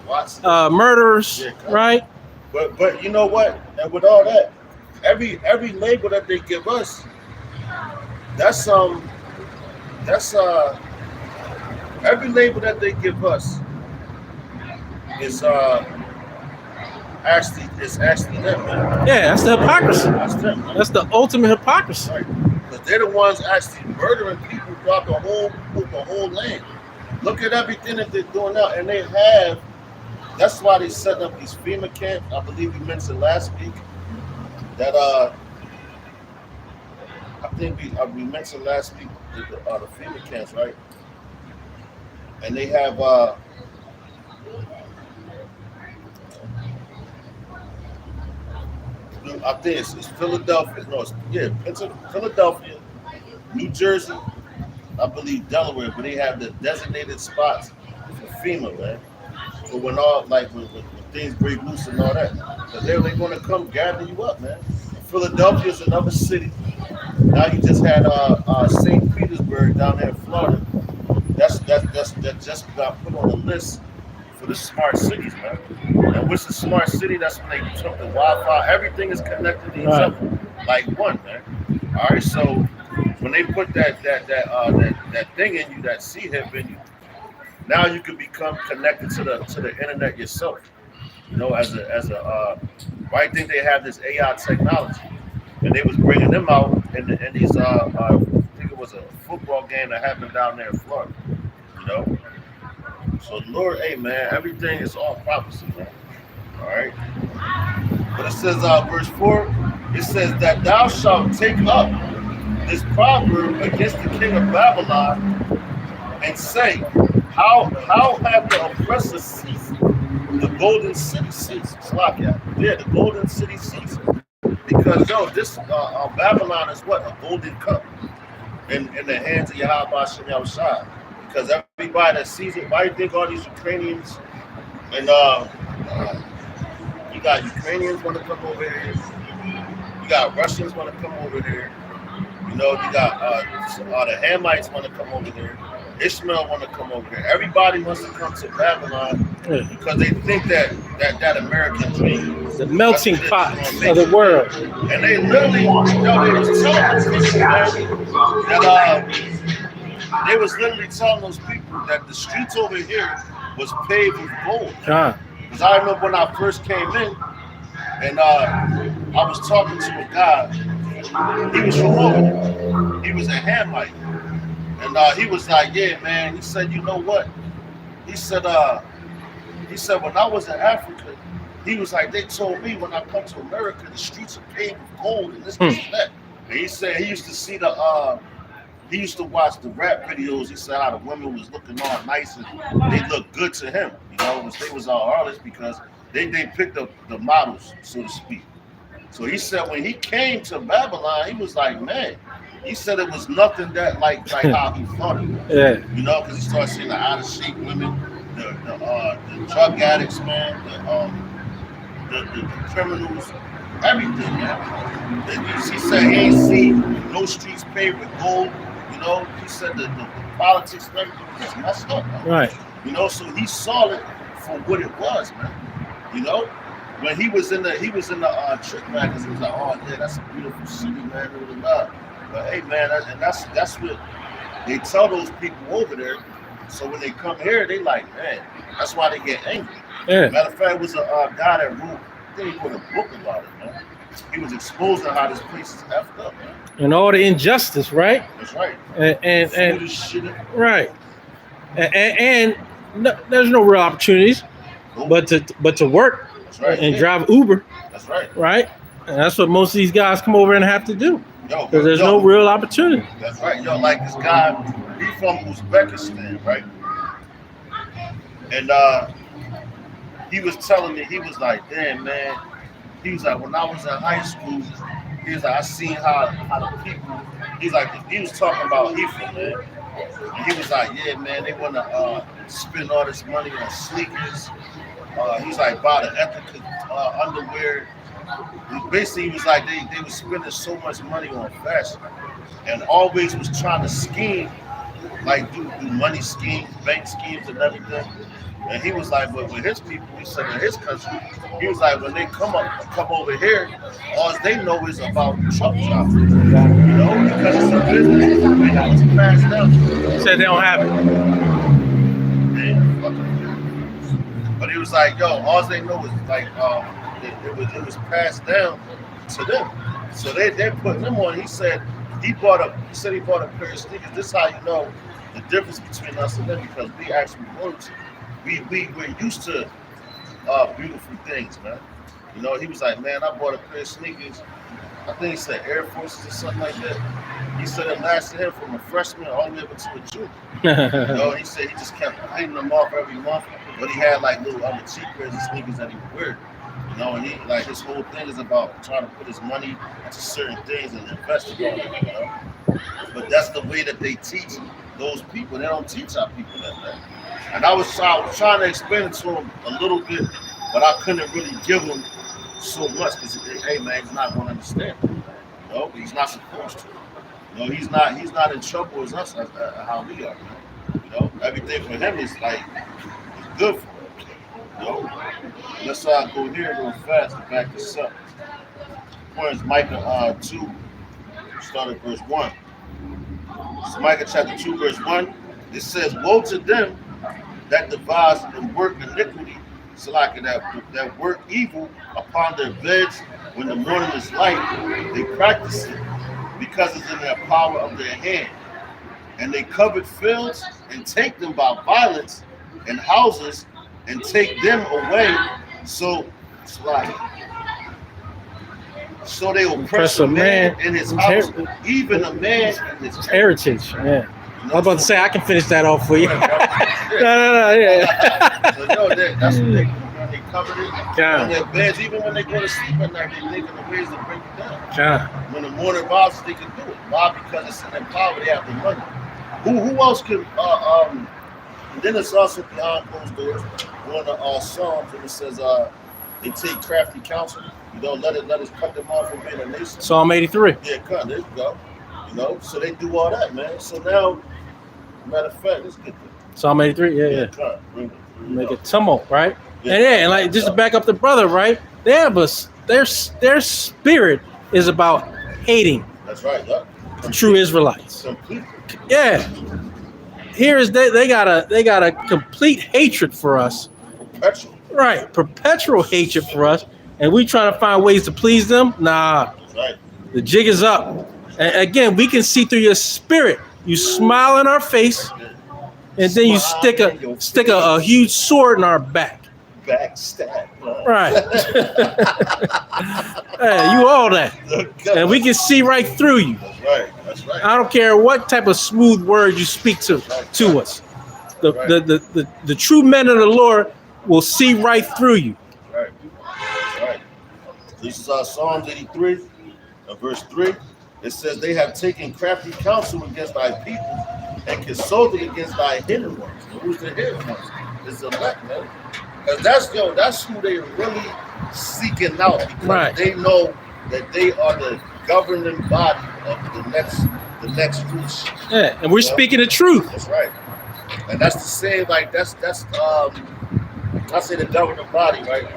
murderers, right? But you know what? And with all that, every label that they give us, that's every label that they give us is actually them, man. Yeah, that's the hypocrisy. That's them, man. That's the ultimate hypocrisy. Right. Because they're the ones actually murdering people throughout the whole land. Look at everything that they're doing now, and they have. That's why they set up these FEMA camps. I believe we mentioned last week that I think we mentioned last week the FEMA camps, right? And they have I think it's Philadelphia. No, Philadelphia, New Jersey, I believe Delaware, but they have the designated spots for FEMA, man. For when things break loose and all that, because they're going to come gather you up, man. Philadelphia is another city. Now you just had St. Petersburg down there in Florida. That just got put on the list for the smart cities, man. And what's the smart city? That's when they took the Wi-Fi. Everything is connected to each other, like one, man. All right, so when they put that thing in you, that C-hip in you, now you can become connected to the internet yourself. You know, as a I think they have this AI technology, and they was bringing them out in these I think it was a football game that happened down there in Florida. You know, so Lord, hey man, everything is all prophecy, man. All right, but it says verse 4, it says that thou shalt take up this proverb against the king of Babylon and say, how have the oppressor ceased? The golden city ceased. Yeah, the golden city ceased. Because this Babylon is what? A golden cup in the hands of Yahweh Hashem Yahushua. Because everybody that sees it, why do you think all these Ukrainians and you got Ukrainians want to come over here, you got Russians want to come over here, you know, you got the Hamites want to come over here, Ishmael want to come over here. Everybody wants to come to Babylon because they think that American dream, the melting pot of the world, and they literally, they was telling those people that the streets over here was paved with gold. Because I remember when I first came in, and I was talking to a guy. He was from over there. He was a Hamite. And he was like, yeah, man. He said, you know what? He said, when I was in Africa, he was like, they told me when I come to America, the streets are paved with gold and this and that. And he said he used to see he used to watch the rap videos. He said how the women was looking all nice and they looked good to him. You know, they was all artists because they picked up the models, so to speak. So he said when he came to Babylon, he was like, man, he said it was nothing that like how he thought it was. Yeah. You know, because he started seeing the out of shape women, the drug addicts, man, the criminals, everything, man. He said he ain't seen no streets paved with gold You know, he said that the politics and everything was just messed up, man. Right. You know, so he saw it for what it was, man. You know, when he was in the Trick magazine, he was like, oh yeah, that's a beautiful city, man. But hey, man, that's what they tell those people over there. So when they come here, they like, man, that's why they get angry. Yeah. Matter of fact, it was a guy that wrote, I think he wrote a book about it, man. He was exposing how this place is effed up, man. And all the injustice, right? That's right. And Food is shit. right. And no, there's no real opportunities, but to work That's right. and drive Uber, That's right. right? And that's what most of these guys come over and have to do Yo, because there's no real opportunity. That's right. Yo, like this guy, he from Uzbekistan, right? And he was telling me, he was like, damn, man. He was like, when I was in high school, he was like, I seen how the people, he was talking about Ephraim, man. And he was like, yeah, man, they want to spend all this money on sneakers. He's like, buy the ethical underwear. Basically, he was like, they were spending so much money on fashion and always was trying to scheme, like do money schemes, bank schemes and everything. And he was like, but with his people, he said in his country, he was like, when they come over here, all they know is about truck driving. You know, because it's a business, they got to pass down. He said they don't have it. Man, fucking. But he was like, yo, all they know is like, it was passed down to them. So they put them on. He said he bought a pair of sneakers. This is how you know the difference between us and them, because we actually worked. We're used to beautiful things, man. You know, he was like, man, I bought a pair of sneakers. I think he said Air Forces or something like that. He said it lasted him from a freshman all the way up to a junior. You know, he said he just kept cleaning them off every month, but he had like little other cheap pairs of sneakers that he would wear. You know, and he like his whole thing is about trying to put his money into certain things and invest it on it, you know. But that's the way that they teach those people. They don't teach our people that. And I was trying to explain it to him a little bit, but I couldn't really give him so much because, hey man, he's not going to understand. You know, he's not supposed to. You know, he's not in trouble as us as how we are. Man. You know, everything for him is like it's good for him. You know, let's go here real fast to back this up. Point is Micah 2, start at verse 1. So Micah chapter 2, verse 1. It says, "Woe to them that devise and work iniquity, so like that work evil upon their beds when the morning is light. They practice it because it's in their power of their hand. And they covet fields and take them by violence, and houses and take them away. So they oppress a man in his house, even a man in his heritage. Yeah. I was about to say I can finish that off for you. No, yeah. So that's what they covered it. Yeah. On their beds, even when they go to sleep at night, they're thinking of ways to break it down. Yeah. When the morning rises, they can do it. Why? Because it's in their power. They have the money. Who else can? And then it's also beyond closed doors. One of the Psalms, and it says, "They take crafty counsel. You don't let us cut them off from being a nation." Psalm 83. Yeah, come there you go. You know, so they do all that, man. So now, matter of fact, let's get there. Psalm 83. Yeah. Come, bring it. Make a tumult, right? Yeah. And like just to back up the brother, right? They have their spirit is about hating That's right. Yeah. the true Israelites. Completely. Yeah. Here is they got a complete hatred for us. Perpetual. Right. Perpetual hatred for us. And we trying to find ways to please them. Nah. That's right. The jig is up. And again, we can see through your spirit. You smile in our face, and then you stick a huge sword in our back. Backstab. Right. Hey, you all that. And we can see right through you. That's right. That's right. I don't care what type of smooth word you speak to us. The true men of the Lord will see right through you. Right. Right. This is Psalms 83, verse 3. It says, "They have taken crafty counsel against thy people and consulted against thy hidden ones." Who's the hidden ones? It's the elect, man. Because that's who they are really seeking out, because Right. they know that they are the governing body of the the next fruits. Yeah, and we're speaking the truth. That's right. And that's the same, like that's I say the governing body, right?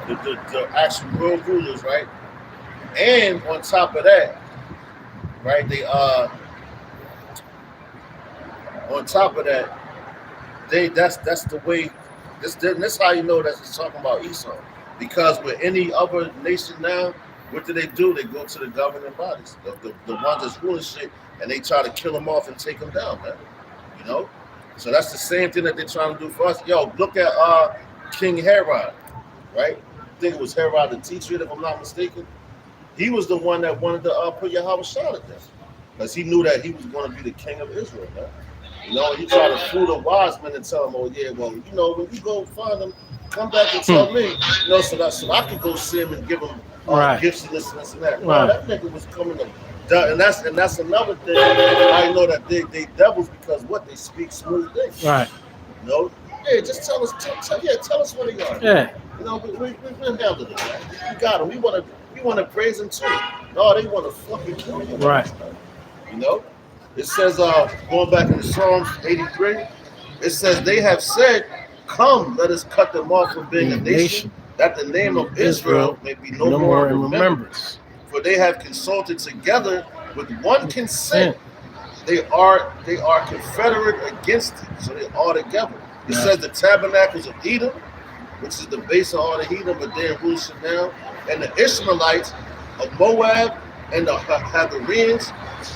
The actual world rulers, right? And on top of that, right, they on top of that, that's the way this how you know that it's talking about Esau. Because with any other nation now, what do? They go to the governing bodies, the ones that's ruling shit, and they try to kill them off and take them down, man. You know? So that's the same thing that they're trying to do for us. Yo, look at King Herod, right? I think it was Herod the teacher, if I'm not mistaken. He was the one that wanted to put Yahweh Shah to death. Because he knew that he was going to be the king of Israel, man. You know, he tried to fool the wise men and tell them, oh yeah, well, you know, when you go find them, come back and tell me, you know, so I could go see him and give him gifts and this and that. Right. That nigga was coming to, and that's another thing. I know that they devils because what they speak smooth things. Right. You know, hey, just tell us, tell us what they are. Yeah. You know, we handle it. Man. We got them. We want to praise them too. No, they want to fucking kill you. Right. You know, it says going back into Psalms 83, it says they have said, "Come, let us cut them off from being a nation, that the name of Israel may be no more in remembrance. For they have consulted together with one consent. They are confederate against it, so they're all together." It says the tabernacles of Edom, which is the base of all the heathen, but they're in now, and the Ishmaelites of Moab, and the Hagareans,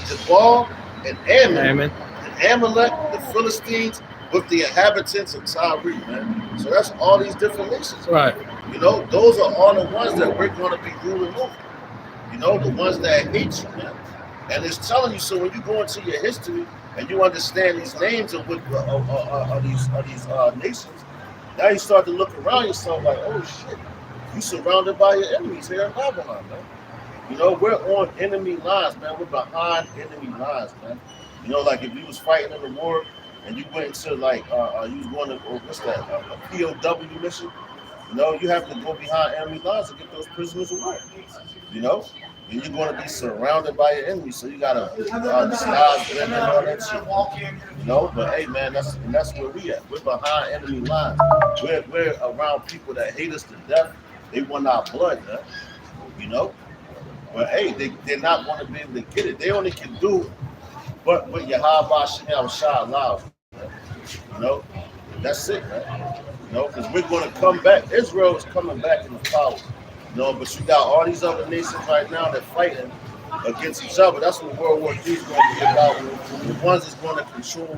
Jabal, and Ammon, and Amalek, the Philistines, with the inhabitants of Tyre, man. So that's all these different nations. Right. You know, those are all the ones that we're going to be ruling over. You know, the ones that hate you, man. And it's telling you, so when you go into your history and you understand these names of what these nations, now you start to look around yourself like, oh shit, you surrounded by your enemies here in Babylon, man. You know, we're on enemy lines, man. We're behind enemy lines, man. You know, like if you was fighting in the war and you went into like, you was going to, what's that, a POW mission, you know, you have to go behind enemy lines to get those prisoners of war, you know? And you're going to be surrounded by your enemies, so you got to disguise them and all that shit, you know? But hey, man, that's where we at. We're behind enemy lines. We're around people that hate us to death. They want our blood, man, you know? But hey, they're not going to be able to get it. They only can do what Yahweh Shah allows. You know, that's it, man. You know, because we're going to come back. Israel is coming back in the power. You know, but you got all these other nations right now that fighting against each other. That's what World War III is going to be about. The ones that's going to control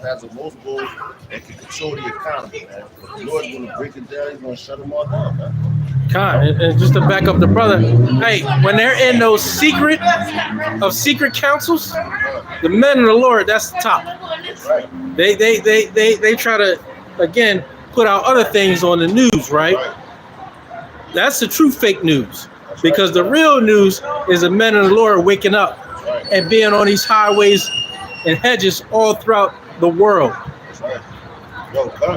has the most goals and can control the economy, man. But the Lord's going to break it down. He's going to shut them all down, man. And just to back up the brother, hey, when they're in those secret councils, the men of the Lord, that's the top. Right. They try to again put out other things on the news, right? That's the true fake news, because the real news is the men of the Lord waking up and being on these highways and hedges all throughout the world.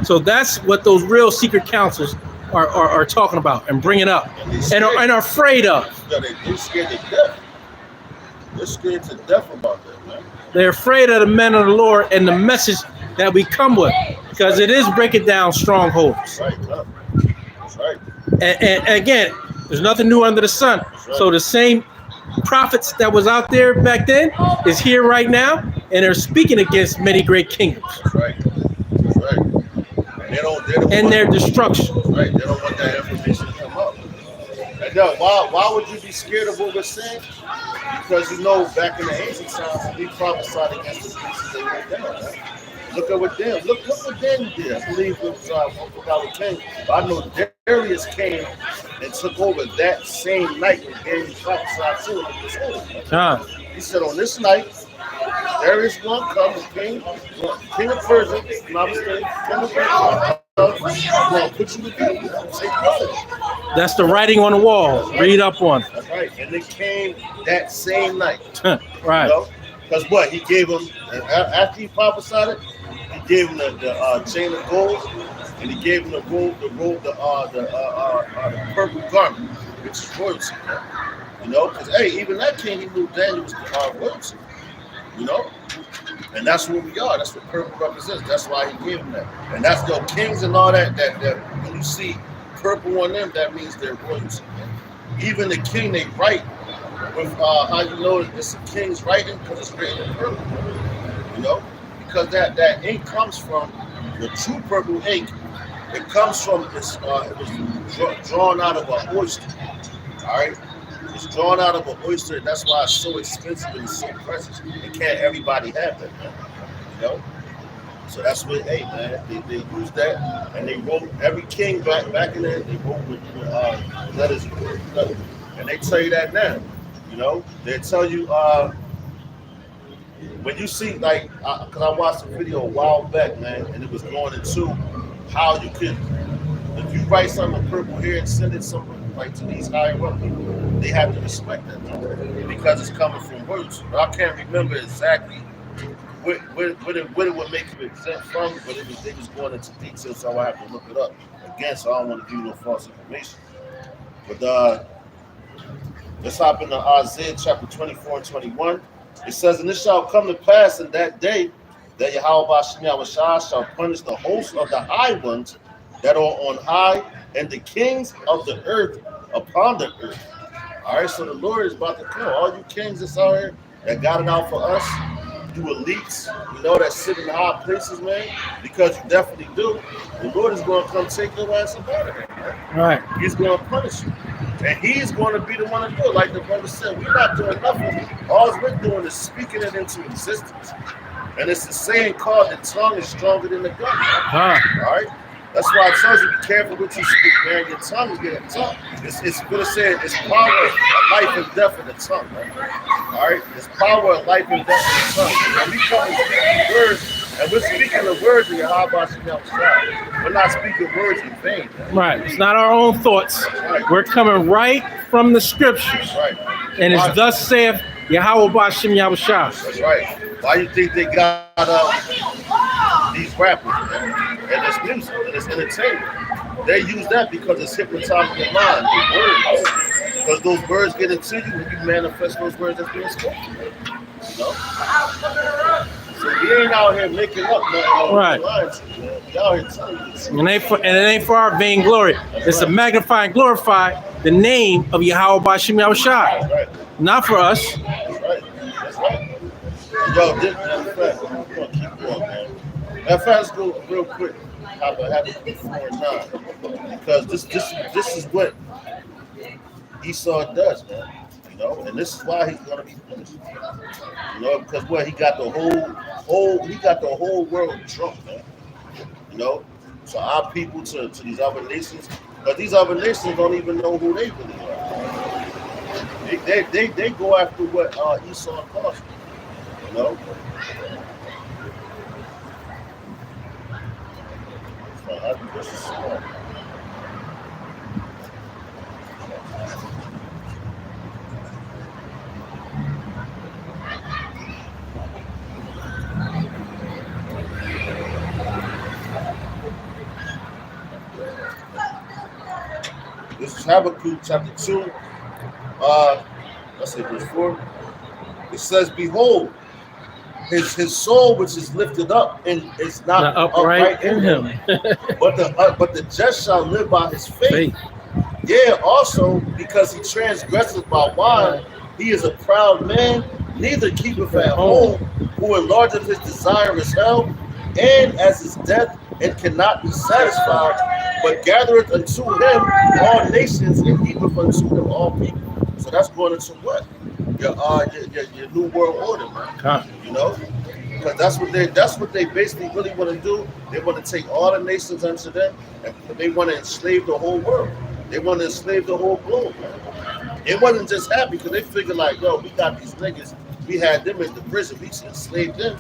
So that's what those real secret councils are talking about and bringing up and are afraid of. Yeah, they're scared to death. They're scared to death about that, man. They're afraid of the men of the Lord and the message that we come with, because it is breaking down strongholds. Right. That's right. And again, there's nothing new under the sun. Right. So the same prophets that was out there back then is here right now, and they're speaking against many great kingdoms. That's right. That's right. And their destruction. Right. They don't want that information to come up. And yo, why would you be scared of what we're saying? Because you know, back in the ancient times, we prophesied against the places they went down. Right? Look at what Dan. Look what Dan did. I believe it was I forgot what came. But I know Darius came and took over that same night when Daniel prophesied to him. He said, on this night, Darius going to come, King of Persia, not mistaken, King of Persia. Going to put you to death. That's the writing on the wall. Read up on it. That's right. And it came that same night. Right. You know? Because what? He gave him, after he prophesied it, he gave him the chain of gold, and he gave him the purple garment, which is royalty. You know, because hey, even that king, he knew Daniel was royalty. You know? And that's what we are. That's what purple represents. That's why he gave them that. And that's the kings and all that when you see purple on them, that means they're royalty. Even the king they write with how you know it's a king's writing because it's written in purple. You know? Because that ink comes from the true purple ink. It comes from this it was drawn out of an oyster. Alright? It's drawn out of an oyster, and that's why it's so expensive and it's so precious. And can't everybody have that, man. You know? So that's what, hey, man, they used that, and they wrote, every king back in there, they wrote with letters, and they tell you that now. You know? They tell you, when you see, like, because I watched a video a while back, man, and it was going into how you could, if you write something in purple here and send it somewhere, like to these higher up people, they have to respect that because it's coming from words. But I can't remember exactly what it would make you exempt from, but they was going into detail, so I have to look it up. Again, so I don't want to give you no false information. But let's hop into Isaiah chapter 24 and 21. It says, "And it shall come to pass in that day that Yahweh Ba'ashem Yahushua shall punish the hosts of the high ones that are on high, and the kings of the earth upon the earth." All right, so the Lord is about to come. All you kings that's out here that got it out for us, you elites, you know, that sit in high places, man, because you definitely do. The Lord is going to come take your ass up out of here, man. Right. He's going to punish you. And he's going to be the one to do it. Like the brother said, we're not doing nothing. All we're doing is speaking it into existence. And it's the saying called the tongue is stronger than the gun. All right? That's why I tell you, be careful what you speak, man. Your tongue is getting tough. It's going to say it's power of life and death in the tongue, man. All right? It's power of life and death in the tongue. And we come and speak words, and we're speaking the words of Yahweh Ba'ashem Yahushua. We're not speaking words in vain, man. Right. It's not our own thoughts. Right. We're coming right from the scriptures. Right. And it's thus saith Yahweh Ba'ashem Yahushua. That's right. Why you think they got these rappers, man? And it's music, and it's entertainment. They use that because it's hypnotizing your mind, the words. Because those words get into you when you manifest those words that's being spoken. You know? So we ain't out here making up nothing. Right. Lines, man. We out here telling you this. And it ain't for our vain glory. It's to magnify and glorify the name of Yahweh Ba'ashem Yahushua. That's right. Not for us. That's right. That's right. Yo, this fact, I'm gonna keep going, man. That fast go real quick. Have it before 9, because this is what Esau does, man. You know, and this is why he's gonna be punished. You know, because he got the whole world drunk, man. You know, so our people to these other nations, but these other nations don't even know who they really are. They go after what Esau cost them. You know? This is smart. This is Habakkuk chapter 2. Let's say verse 4. It says, "Behold, his soul which is lifted up and is not upright in him, but the just shall live by his faith. Yeah, also because he transgresses by wine, he is a proud man, neither keepeth at home, who enlargeth his desire is hell, and as his death, and cannot be satisfied, but gathereth unto him all nations, and heapeth unto them all people." So that's going into what? Your new world order, man. You know, because that's what they basically really want to do. They want to take all the nations unto them, and they want to enslave the whole world. They want to enslave the whole globe, man. It wasn't just happy because they figured like, yo, we got these niggas, we had them in the prison, we should enslave them.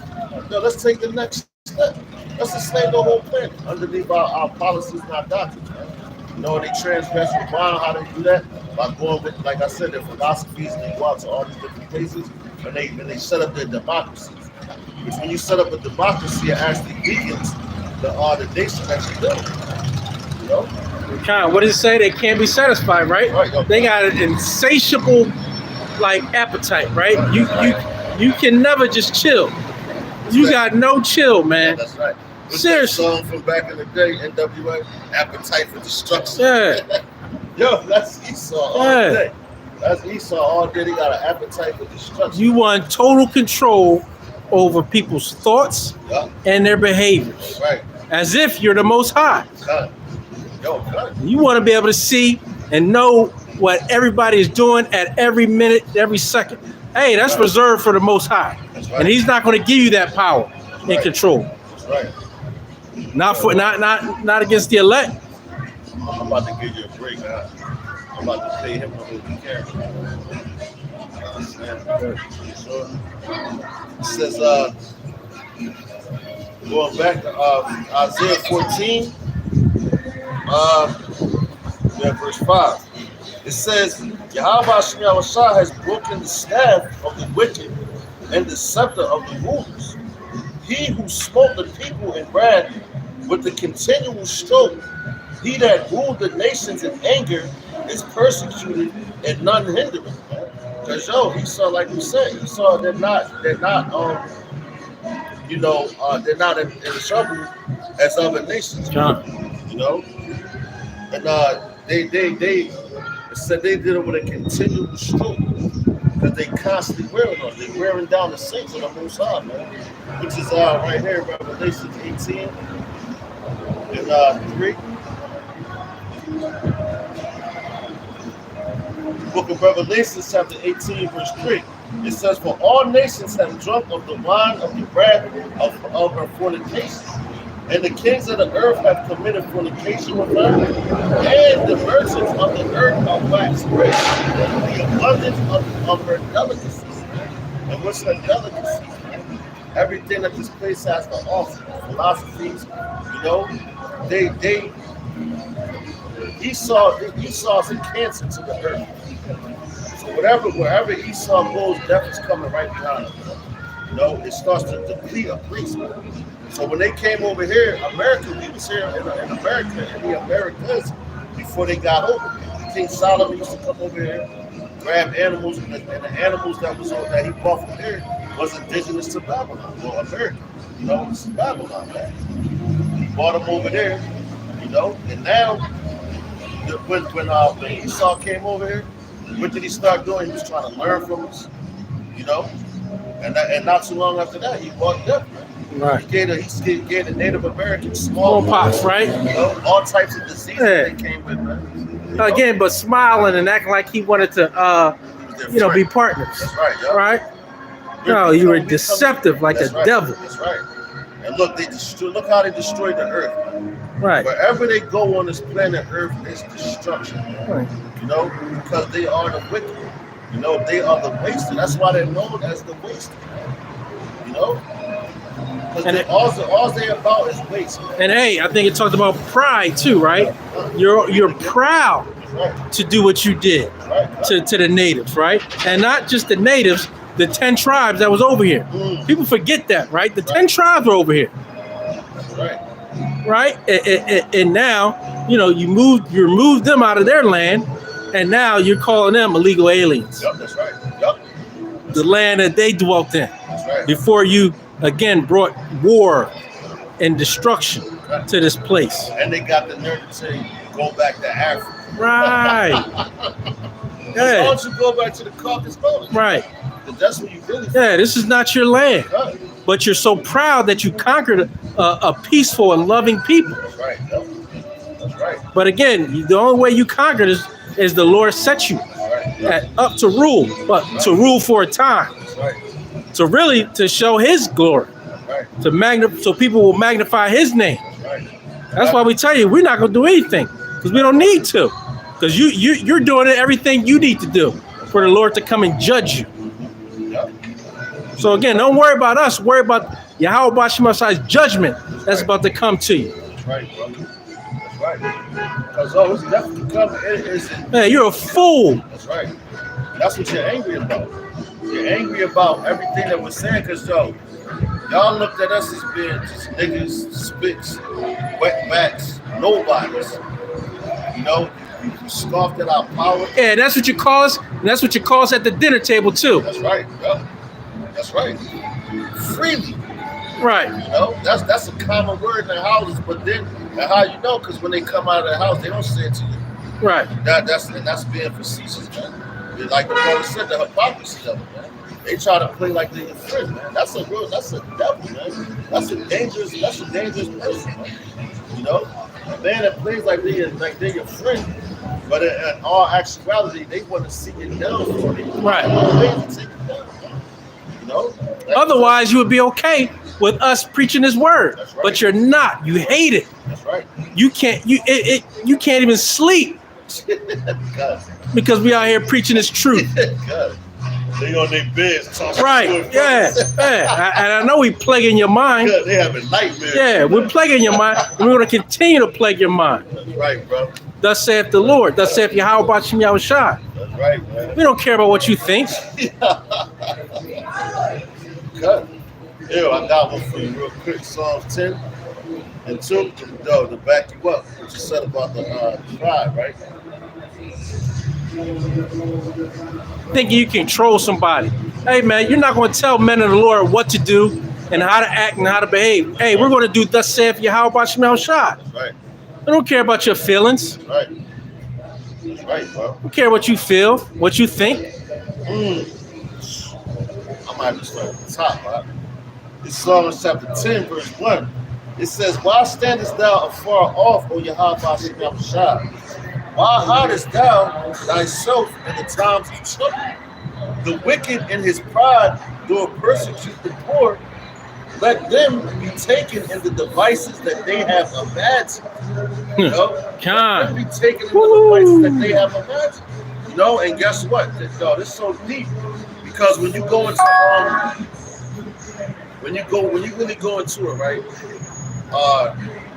No, let's take the next step. Let's enslave the whole planet underneath our policies and our doctrines, man. You know, they transgress with wine. How they do that? By going with, like I said, their philosophies, and they go out to all these different places, and they set up their democracies. Which when you set up a democracy, it actually weakens the nation that you live. You know? What does it say? They can't be satisfied, right? Right. They got an insatiable, like, appetite, right? You can never just chill. You got no chill, Yeah, man. that's right. What's Seriously. that song from back in the day, NWA? Appetite for Destruction. Yeah. Yo, that's Esau all Yeah. day. That's Esau all day. They got an appetite for destruction. You want total control over people's thoughts Yeah, and their behaviors, right. as if you're the Most High. Cut. Yo, cut. You want to be able to see and know what everybody is doing at every minute, every second. Hey, that's reserved for the Most High, That's right. and He's not going to give you that power and Right. control. That's right. Not against the elect. I'm about to give you a break, man. I'm about to pay him a little care. Sure. It says, going back to Isaiah 14, verse 5. It says, Yahweh Shem Yahushua has broken the staff of the wicked and the scepter of the rulers. He who smote the people in wrath with the continual stroke, he that ruled the nations in anger is persecuted and none hinder him. Because Esau, like we said, Esau, they're not they're not in trouble as other nations. John. You know? And they said they did it with a continual stroke. Because they constantly wearing on. They wearing down the saints of the Most High, man. Which is right here, Revelation 18 and 3. Book of Revelation, chapter 18, verse 3. It says, For all nations have drunk of the wine of the wrath of her fornication. And the kings of the earth have committed fornication with her, and the merchants of the earth are waxed rich, the abundance of her delicacies. And what's her delicacies? Everything that this place has to offer, philosophies, Esau's a cancer to the earth. So wherever Esau goes, death is coming right behind him. It starts to deplete a place. So when they came over here, America, we was here in America, in the Americas, before they got over here. King Solomon used to come over here, grab animals, and the animals that he brought from here was indigenous to Babylon, well, America. It's Babylon, man. He brought them over there, and now, when Esau came over here, what did he start doing? He was trying to learn from us, and not too long after that, he brought death. Right. He gave the Native Americans smallpox, right? All types of diseases they came with, man. Again, but smiling and acting like he wanted to, be partners. That's right, yo. Right? No, you were deceptive like a devil. That's right. And look, look how they destroyed the earth. Right. Wherever they go on this planet Earth, it's destruction. Right. Because they are the wicked. They are the wasted. That's why they're known as the wasted. Because all they're about is waste. And hey, I think it talked about pride too, right? You're proud to do what you did to the natives, right? And not just the natives, the 10 tribes that was over here. People forget that, right? The 10 tribes were over here. That's right. Right? And now, you moved them out of their land, and now you're calling them illegal aliens. Yep, that's right. Yep. The land that they dwelt in. That's right. Before you again brought war and destruction to this place. And they got the nerve to say, go back to Africa. Right. Why don't you go back to the Caucasus Mountains? Right. Because that's where you really this is not your land. Right. But you're so proud that you conquered a peaceful and loving people. That's right. Yep. That's right. But again, the only way you conquered is the Lord set you up to rule, but to rule for a time. That's right. To show His glory, Right. so people will magnify His name. Right. That's why we tell you we're not going to do anything because we don't need to, because you're doing everything you need to do for the Lord to come and judge you. Yep. So again, don't worry about us. Worry about Yahweh Shemashai's judgment that's about to come to you. That's right, brother. That's right. Because it's definitely coming. Hey, you're a fool. That's right. That's what you're angry about. You're angry about everything that we're saying because, y'all looked at us as being just niggas, spits, wetbacks, nobodies. You scoffed at our power. Yeah, that's what you call us. And that's what you call us at the dinner table, too. That's right. Yep. That's right. Freely. Right. You know, that's a common word in the houses, but then and how you know? Because when they come out of the house, they don't say it to you. Right. That's being facetious, man. Like the brother said, the hypocrisy of it, man. They try to play like they're your friend, man. That's a devil, man. That's a dangerous person, man. You know, a man that plays like they're your friend, but in all actuality, they want to see you down for it. Right. Take you down, man. You know. Otherwise, you would be okay with us preaching His word, That's right. but you're not. You hate it. That's right. You can't. You can't even sleep God. because we out here preaching His truth. God. They on their beds talking. Right. Yeah. And I know we plaguing your mind. God, they having nightmares. Yeah, we're plaguing your mind. And we're going to continue to plague your mind. That's right, bro. Thus saith the Lord. Thus saith Yahweh Bashim Yahushua. That's right, man. We don't care about what you think. Cut. Here, I got one for you real quick. Psalms 10 and 2. No, to back you up. What you said about the pride, right? Thinking you can control somebody. Hey, man, you're not going to tell men of the Lord what to do and how to act and how to behave. Hey, we're going to do thus saith Yahweh Bashim Yahushua. That's right. I don't care about your feelings. That's right. That's right, bro. I don't care what you feel, what you think. I might have to start at the top, right? It's Psalms chapter 10, verse 1. It says, Why standest thou afar off, O Yahweh Bashim Yahushua? Why hidest thou thyself in the times of trouble? The wicked in his pride do persecute the poor. Let them be taken in the devices that they have imagined. You know? Let them be taken in the devices that they have imagined. You know, and guess what? Yo, this is so deep. Because when you go into when you really go into it, right?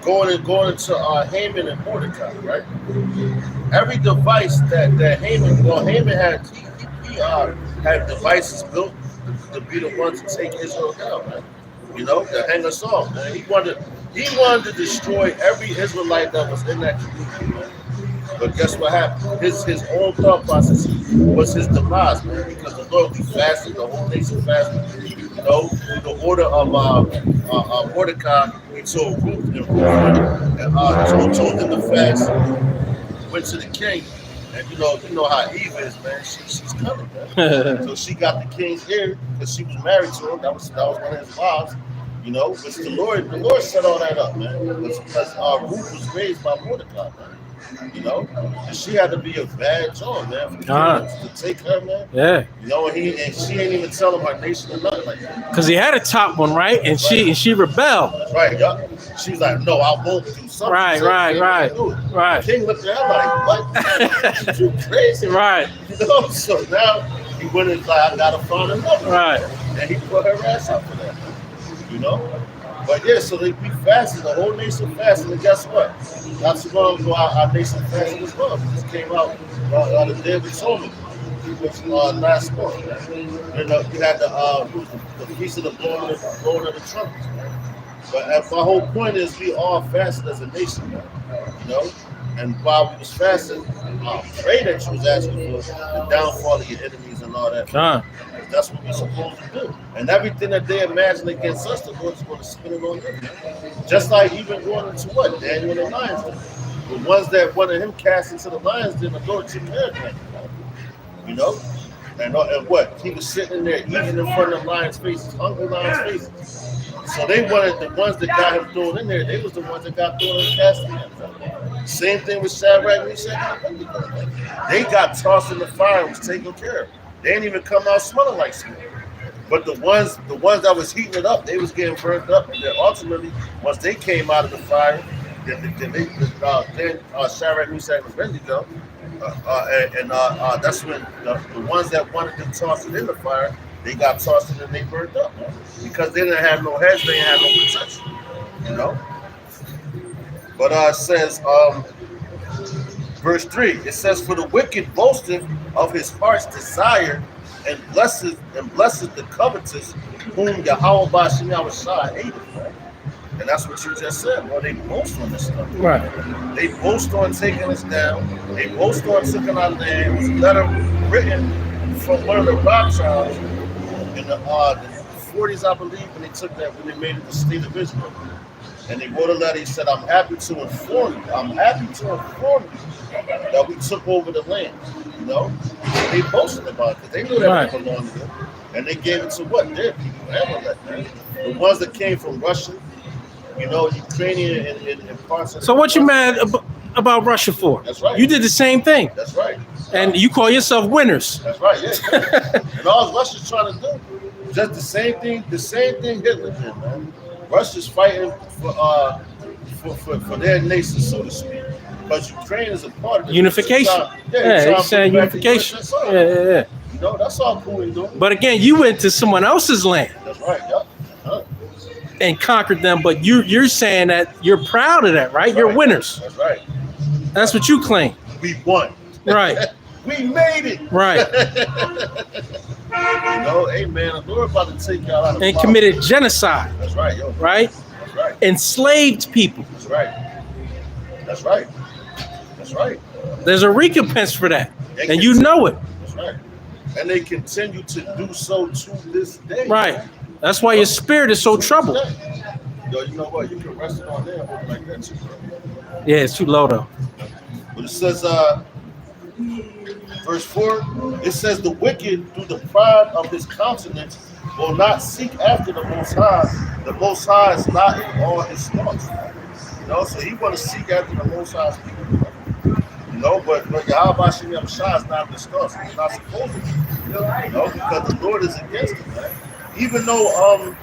Going into Haman and Mordecai, right? Every device that Haman had devices built to be the ones to take Israel down, man. You know, to hang us off, man. He wanted to destroy every Israelite that was in that community, man. But guess what happened? His own thought process was his demise, man, because the Lord we fasted, the whole nation fasted. You know, through the order of Mordecai, he told Ruth and told them to fast. Went to the king, and you know how Eve is, man. She's coming, man. So she got the king's ear because she was married to him. That was one of his wives. You know, but the Lord set all that up, man. Because Ruth was raised by Mordecai, man. You know, and she had to be a bad job, man, for to take her, man. Yeah. You know, and she ain't even telling her nation or nothing like that. Because he had a top one, right? And she rebelled. Right, yeah. She was like, no, I won't do something. Right. The king looked at her like, what? You crazy? Right. You know, so now he went and like, I gotta find another. Right. And he put her ass up for that. You know? But yeah, so we fasted, the whole nation fasted, and guess what? Not too long ago, our nation fasted as well. It just came out the Day of Atonement, which last month. And you had the Feast of the blowing of the trumpets, man. But my whole point is we all fasted as a nation, man. You know? And while we was fasting, pray that you was asking for the downfall of your enemies and all that. That's what we're supposed to do. And everything that they imagine against us, the Lord's going to spin it on them. Just like even going into what? Daniel and the lions den. The ones that wanted him cast into the lions den, the Lord took care of them. You know? And what? He was sitting there eating in front of the lions' faces, hungry lions' faces. So they wanted the ones that got him thrown in there, they was the ones that got thrown and cast in there. Same thing with Shadrach, Meshach, and Abednego. They got tossed in the fire and was taken care of. They didn't even come out smelling like smoke. But the ones that was heating it up, they was getting burnt up. And then ultimately, once they came out of the fire, then Shadrach, Meshach, and Abednego, that's when the ones that wanted them tossed it in the fire, they got tossed in and they burned up. Because they didn't have no heads, they didn't have no protection. You know? But it says, verse 3, it says, For the wicked boasteth of his heart's desire and blesses the covetous whom Yahweh Bashim Yahushua hateth. And that's what you just said. Well, they boast on this stuff. Right. They boast on taking us down. They boast on taking out of the hand. It was a letter written from one of the Rothschilds in the 40s, I believe, when they took that, when they made it the state of Israel. And they wrote a letter. He said, I'm happy to inform you. I'm happy to inform you that we took over the land. You know, they boasted about it because they knew that Right. it belonged to them. And they gave it to what? Their people, Amalek, man. The ones that came from Russia, you know, Ukrainian and parts of So what you mad about Russia for? That's right. You did the same thing, That's right. and you call yourself winners. That's right, yeah. And all Russia's trying to do, just the same thing Hitler did, man. Russia's fighting for their nation, so to speak. Because Ukraine is a part of it. Unification. Yeah, he's saying unification. Yeah. You know, that's all Putin doing. But again, you went to someone else's land That's right, yeah. Huh. and conquered them, but you're saying that you're proud of that, right? That's You're right. winners. That's right. That's what you claim. We won. Right. We made it. Right. You know, hey man, the Lord about to take y'all out of And power. committed genocide, That's right, yo. right? That's right. Enslaved people. That's right. That's right. That's right. There's a recompense for that. And you know it. That's right. And they continue to do so to this day. Right. That's why your spirit is so troubled. Yo, you know what? You can rest it on there like that too, bro. Yeah, it's too low though. But it says, verse 4, it says, the wicked, through the pride of his countenance, will not seek after the Most High. The Most High is not in all his thoughts. You know, so he want to seek after the Most High's people. You know, but Yahweh Shem Shah is not in his thoughts. He's not supposed to be. You know, because the Lord is against him, man. Even though,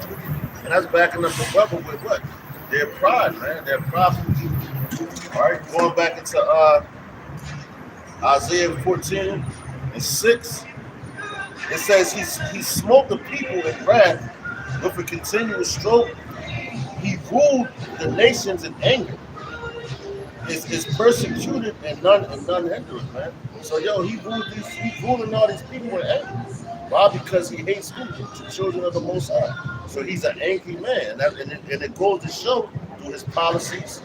and that's backing up the brother with what? Their pride, man. Their pride. All right, going back into Isaiah 14:6, it says he smote the people in wrath with a continuous stroke. He ruled the nations in anger. Is persecuted and none hindered, man. So yo, he's ruling all these people in anger. Why? Because he hates the children of the Most High. So he's an angry man, and it goes to show through his policies,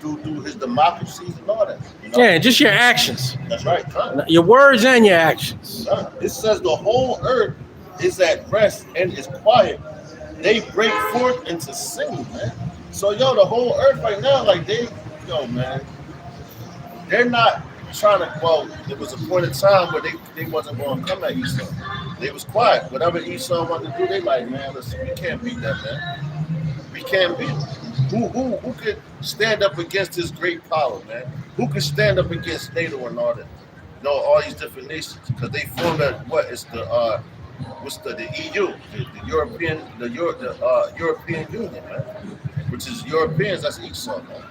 through his democracies and all that. You know? Yeah, just your actions. That's right. Huh? Your words and your actions. It says the whole earth is at rest and is quiet. They break forth into singing, man. So yo, the whole earth right now, like man, they're not trying to. Well, there was a point in time where they wasn't going to come at Esau. They was quiet. Whatever Esau wanted to do, they like, man, listen, we can't beat that, man. We can't beat him. Who could stand up against this great power, man? Who could stand up against NATO and all that? You know, all these different nations, because they formed that. What is the EU, the European Union, man, which is Europeans. That's Esau, man.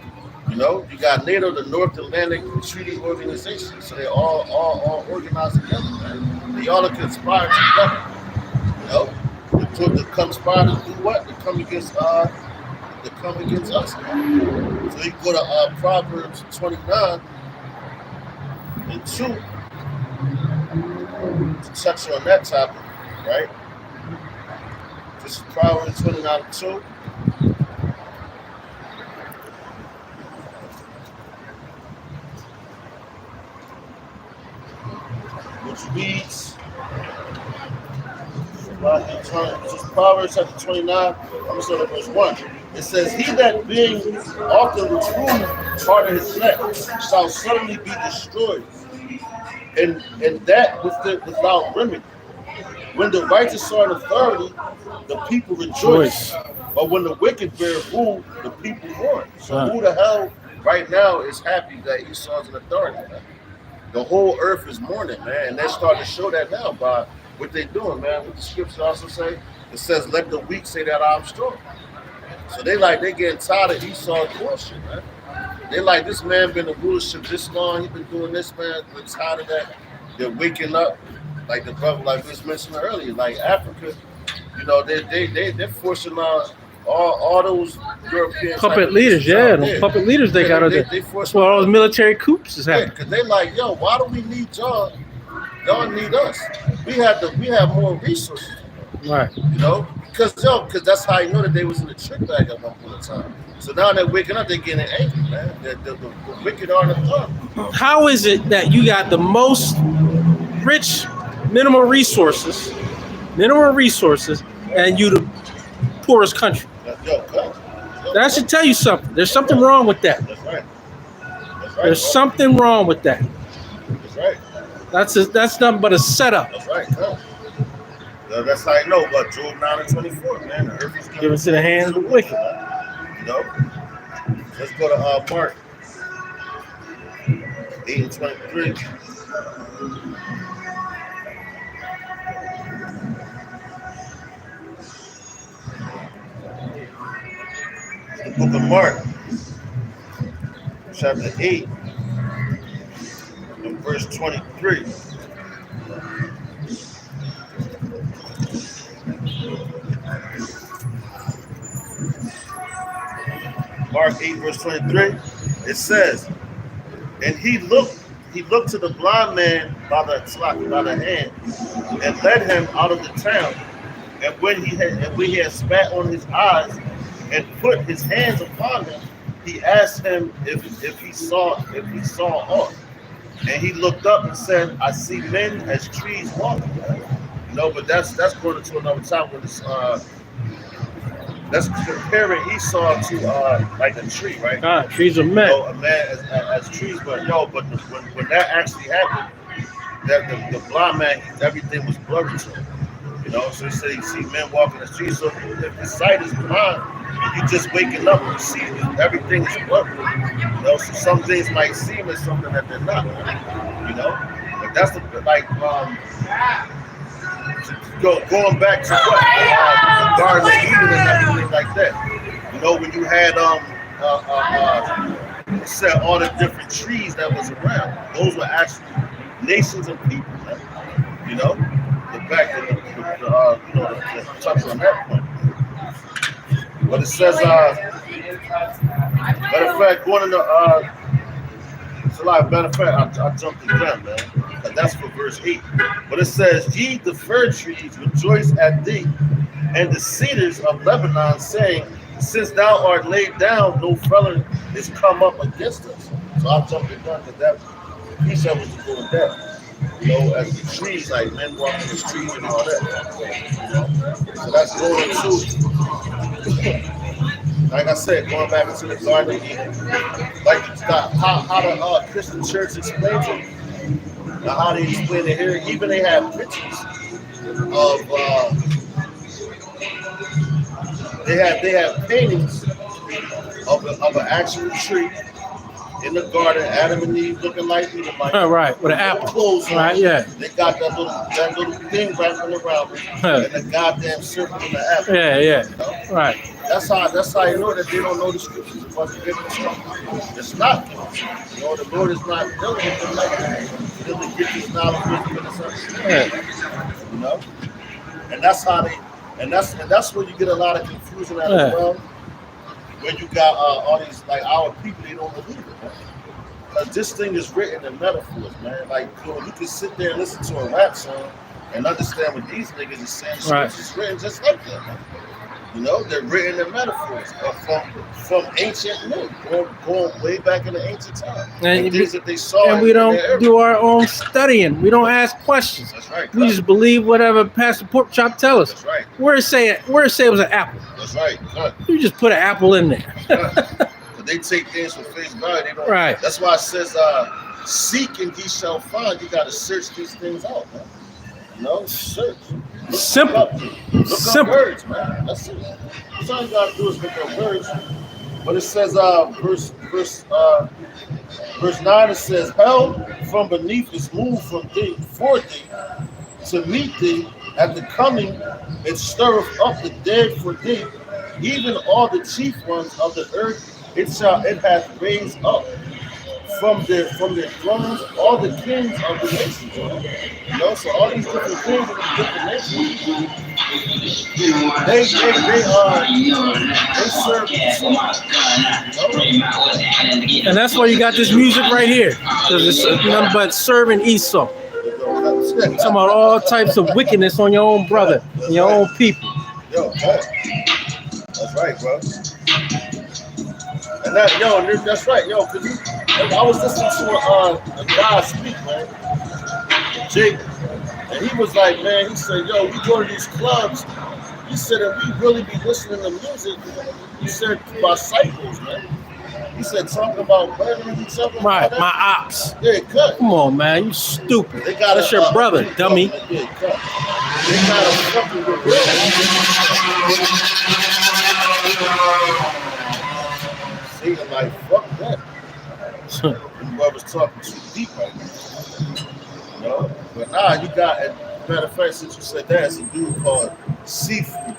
You know, you got NATO, the North Atlantic Treaty Organization, so they all organized together, man. They all are conspiring together. You know, to conspire to do what? To come against us. Man. So you go to Proverbs 29:2 to touch on that topic, right? This is Proverbs 29:2. Which reads, Proverbs chapter 29, I'm going to start at verse 1. It says, he that being often reproved part of his neck shall suddenly be destroyed, and that without remedy. When the righteous are in authority, the people rejoice. But when the wicked bear rule, the people mourn. So who the hell right now is happy that Esau's in authority, man? The whole earth is mourning, man, and they're starting to show that now by what they're doing, man. What the scripture also say, it says, "Let the weak say that I'm strong." So they getting tired of Esau's bullshit, man. They like, this man been in rulership this long, he been doing this, man. They're tired of that. They're waking up, like the brother, like we was mentioning earlier, like Africa. You know, they're forcing out all those European Puppet leaders, the puppet leaders they got. That's why all those military coups is happening. Because they like, yo, why do we need y'all? Y'all need us. We have more resources. Right. You know, because that's how you know that they was in the trick bag at one point in time. So now they're waking up, they're getting angry, man. The wicked are in the thought. How is it that you got the most rich minimal resources, and you the poorest country. Yo, cut. That should tell you something. There's something wrong with that. That's right. That's right. There's something wrong with that. That's right. That's nothing but a setup. That's right. Cut. That's how you know what Job 9:24, man. The earth is Give it to the hands of the wicked. You know. Let's go to Mark 8:23. The book of Mark, chapter 8, and verse 23. Mark 8, verse 23, it says, and he looked to the blind man by the hand, and led him out of the town. And when he had spat on his eyes and put his hands upon him, he asked him if he saw aught. And he looked up and said, I see men as trees walking. You know, but that's going into another time when it's that's comparing Esau to like a tree, right? Trees are men. A man as trees, but when that actually happened, that the blind man, everything was blurry to him. You know, so he said he see men walking the streets. So if the sight is blind, you just waking up and you see everything is blurry. You know, so some things might seem as something that they're not. You know, but that's going back to what the Garden of Eden and everything like that. You know, when you had said all the different trees that was around, those were actually nations of people. Man. You know, the back of the touch on that point. But it says, matter of fact, going in the it's a lot. Matter of fact, I jumped the gun, man. And that's for verse 8. But it says, ye the fir trees rejoice at thee, and the cedars of Lebanon, saying, since thou art laid down, no fellow is come up against us. So I jumped the gun because that he said was doing that. You know, as the trees, like men walking the trees and all that. You know? So that's going to, like I said, going back into the Garden of Eden. Like how the Christian church explains it. How they explain it here, even they have pictures of they have paintings of an actual tree in the garden, Adam and Eve looking like right, with an apple. Clothes on. Right, yeah. They got that little thing wrapping around it, and the goddamn serpent in the apple. Yeah. You know? Right. That's how you know that they don't know the scriptures about the different stuff. It's not. You know, the Lord is not dealing with them like that. He'll get this knowledge, wisdom, and understanding. Yeah. You know, and that's how they, and that's where you get a lot of confusion at as well. When you got all these like our people, they don't believe it, man. Because this thing is written in metaphors, man. Like you can sit there and listen to a rap song and understand what these niggas are saying. Right. It's written just like that, man. You know, they're written in metaphors from ancient men, going way back in the ancient time. And things that they saw. And we don't do our own studying. We don't ask questions. That's right. We just believe whatever Pastor Porkchop tell us. That's right. Where it say it was an apple. That's right. You just put an apple in there. But they take things for face value. They don't. Right. That's why it says, "Seek and ye shall find." You got to search these things out, man. You know, search. Simple. Look up words, man. That's it. That's all you gotta do is look up words. But it says, verse 9. It says, "Hell from beneath is moved for thee to meet thee at the coming, and stirreth up the dead for thee, even all the chief ones of the earth. It hath raised up from their thrones all the kings of the nations." You know, so all these different kings of the different nations, they serve. And that's why you got this music right here, because it's nothing but serving Esau. Talking about all types of wickedness on your own brother and your own people. Yo, that's right, bro. And that's right, yo. Cause I was listening to a guy speak, man, Jake, and he was like, man, he said, yo, we go to these clubs He said if we really be listening to music, he said about cycles, man. He said talking about murdering each other. Right, my ops. Yeah, cut. Come on, man, you stupid. They got That's your brother, dummy. Yeah, cut. They got a fucking gorilla. Saying like, fuck that. Them brothers talking too deep right now. You know? But nah, you got, matter of fact, since you said that, it's a dude called Seafood.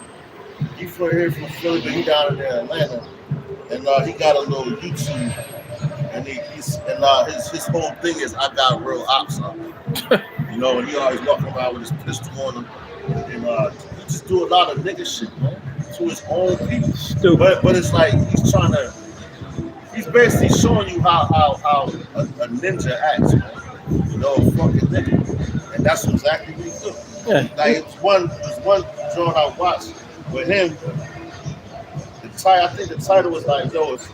He from here from Philly, but he down in Atlanta. And he got a little YouTube. And his whole thing is, I got real ops on me. You know, and he always walking around with his pistol on him. And he just do a lot of nigga shit, man, to his own people. Stupid. But it's like he's basically showing you how a ninja acts, man. You know, a fucking nigga. And that's exactly what he do. Yeah. Like there's one joint I watched with him. I think the title was like, yo, if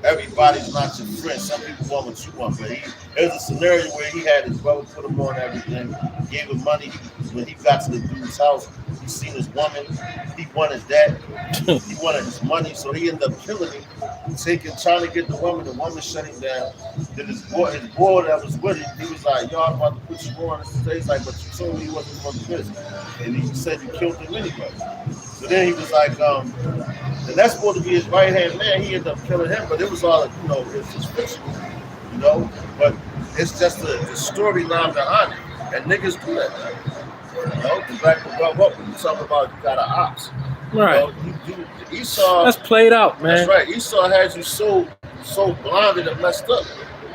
everybody's not your friend, some people want what you want. But there's a scenario where he had his brother put him on everything, gave him money. When he got to the dude's house, he seen his woman. He wanted that. He wanted his money, so he ended up killing him, trying to get the woman. The woman shut him down. Then his boy that was with him, he was like, yo, I'm about to put you on. He's like, but you told me you wasn't going to business. And he said you killed him anyway. So then he was like, and that's supposed to be his right hand man. He ended up killing him, but it was all, you know, it's just fictional, you know. But it's just the storyline behind it, and niggas do that, man. You know, to back the brother up when you talk about you got an ops, Right. You know, Esau. That's played out, man. That's right. Esau has you so blinded and messed up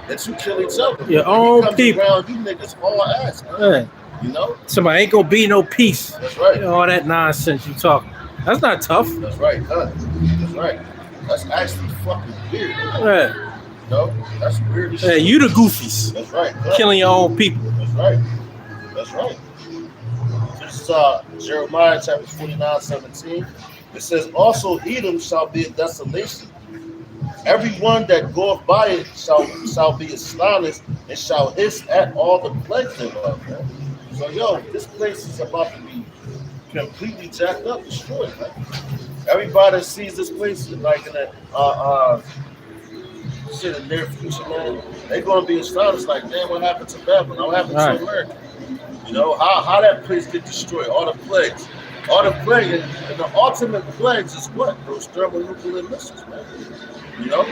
that you kill each other. Your When own he comes people. around, you niggas all ass, man. Yeah. You know. Somebody ain't gonna be no peace. That's right. You know, all that nonsense you talking. That's not tough. That's right, huh? That's right. That's actually fucking weird. Yeah. No, that's weird as Yeah, shit. you the goofies. That's right. Huh? Killing your own people. That's right. That's right. This is Jeremiah chapter 49:17. It says, also Edom shall be a desolation. Everyone that goeth by it shall be astonished and shall hiss at all the plagues thereof. Man. So yo, this place is about to be completely jacked up, destroyed, man. Everybody that sees this place like in the near future, man. They're gonna be astonished, like, damn, what happened to Babylon? What happened to America? You know, how that place get destroyed, all the plagues. All the plagues, and the ultimate plagues is what? Those thermonuclear missiles, man. You know?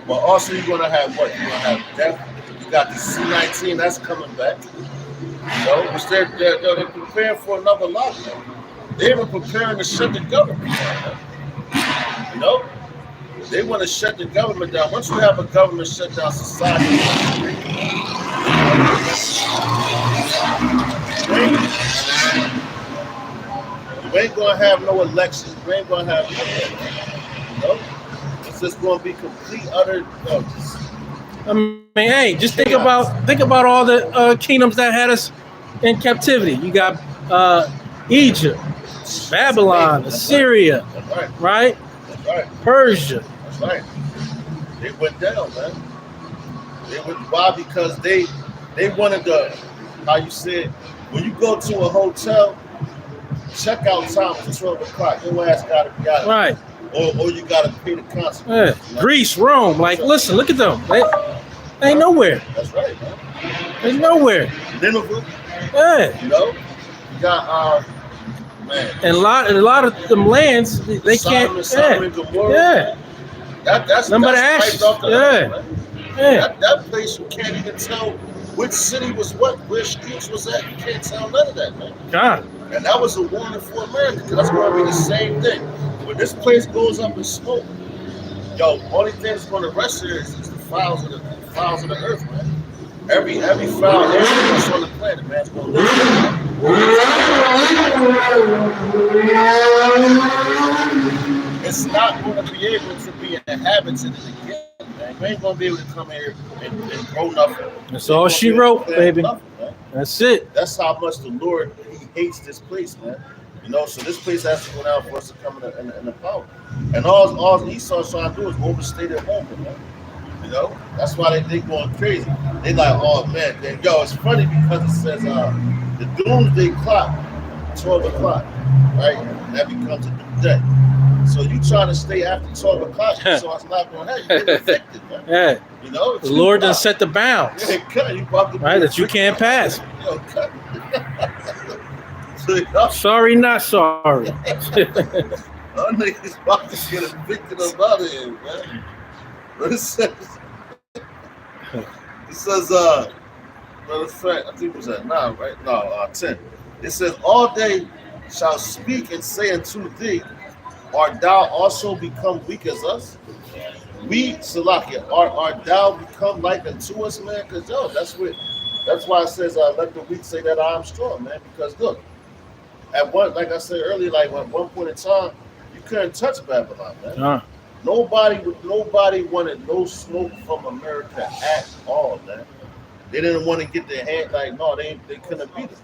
But also you're gonna have what? You're gonna have death. You got the C-19 that's coming back. You know, because they're preparing for another lockdown. They're even preparing to shut the government down. You know? They want to shut the government down. Once you have a government shut down, society you ain't gonna have no elections. You ain't gonna have nothing. You know? It's just gonna be complete utter. I mean, hey, just think about all the kingdoms that had us in captivity. You got Egypt, Babylon, Assyria, right? That's right. Persia. That's right. They went down, man. They went why? Because they wanted to, how you said, when you go to a hotel, checkout time is 12 o'clock. Your ass gotta be out. Right. Or you gotta pay the consequences. Yeah. You know? Greece, Rome. Like, listen, look at them. They ain't nowhere. That's right, man. There's nowhere. Nineveh. Yeah. You know? You got man. And a lot of them lands they Sodom can't. Sodom and Gomorrah. Yeah. That's Nobody right ashes. off the Yeah. land, Yeah. That place you can't even tell which city was what, where streets was at. You can't tell none of that, man. God. And that was a warning for America, because that's going to be the same thing. When this place goes up in smoke, yo, only thing that's going to rest here is the files of the earth, man. Every foul area that's on the planet, man's going to live. It's not going to be able to be inhabited again, man. You ain't going to be able to come here and grow nothing. That's all she wrote, baby. Nothing, that's it. That's how much the Lord, he hates this place, man. You know, so this place has to go down for us to come in the power. And all Esau's trying to do is overstay their home, man. You know, that's why they going crazy. They like, oh man, yo, it's funny because it says the doomsday clock 12 o'clock, right? That becomes a new day. So you try to stay after 12 o'clock, so it's not going to happen. You get evicted, man. Yeah. You know, The Lord done set the bounds, Yeah, cut. You about to be right? That you evicted. can't pass. Yo, cut. So, y'all Sorry, not sorry. niggas about to get evicted up out of here, man. But it says, matter of fact, I think it was at 9, right? No, 10. It says, all day shall speak and say unto thee, art thou also become weak as us? We, Salakia, art thou become like unto us, man? Because, yo, that's why it says, let the weak say that I am strong, man. Because, look, like I said earlier, like at one point in time, you couldn't touch Babylon, man. Nobody wanted no smoke from America at all, man. They didn't want to get their hand, like, no, they couldn't beat it.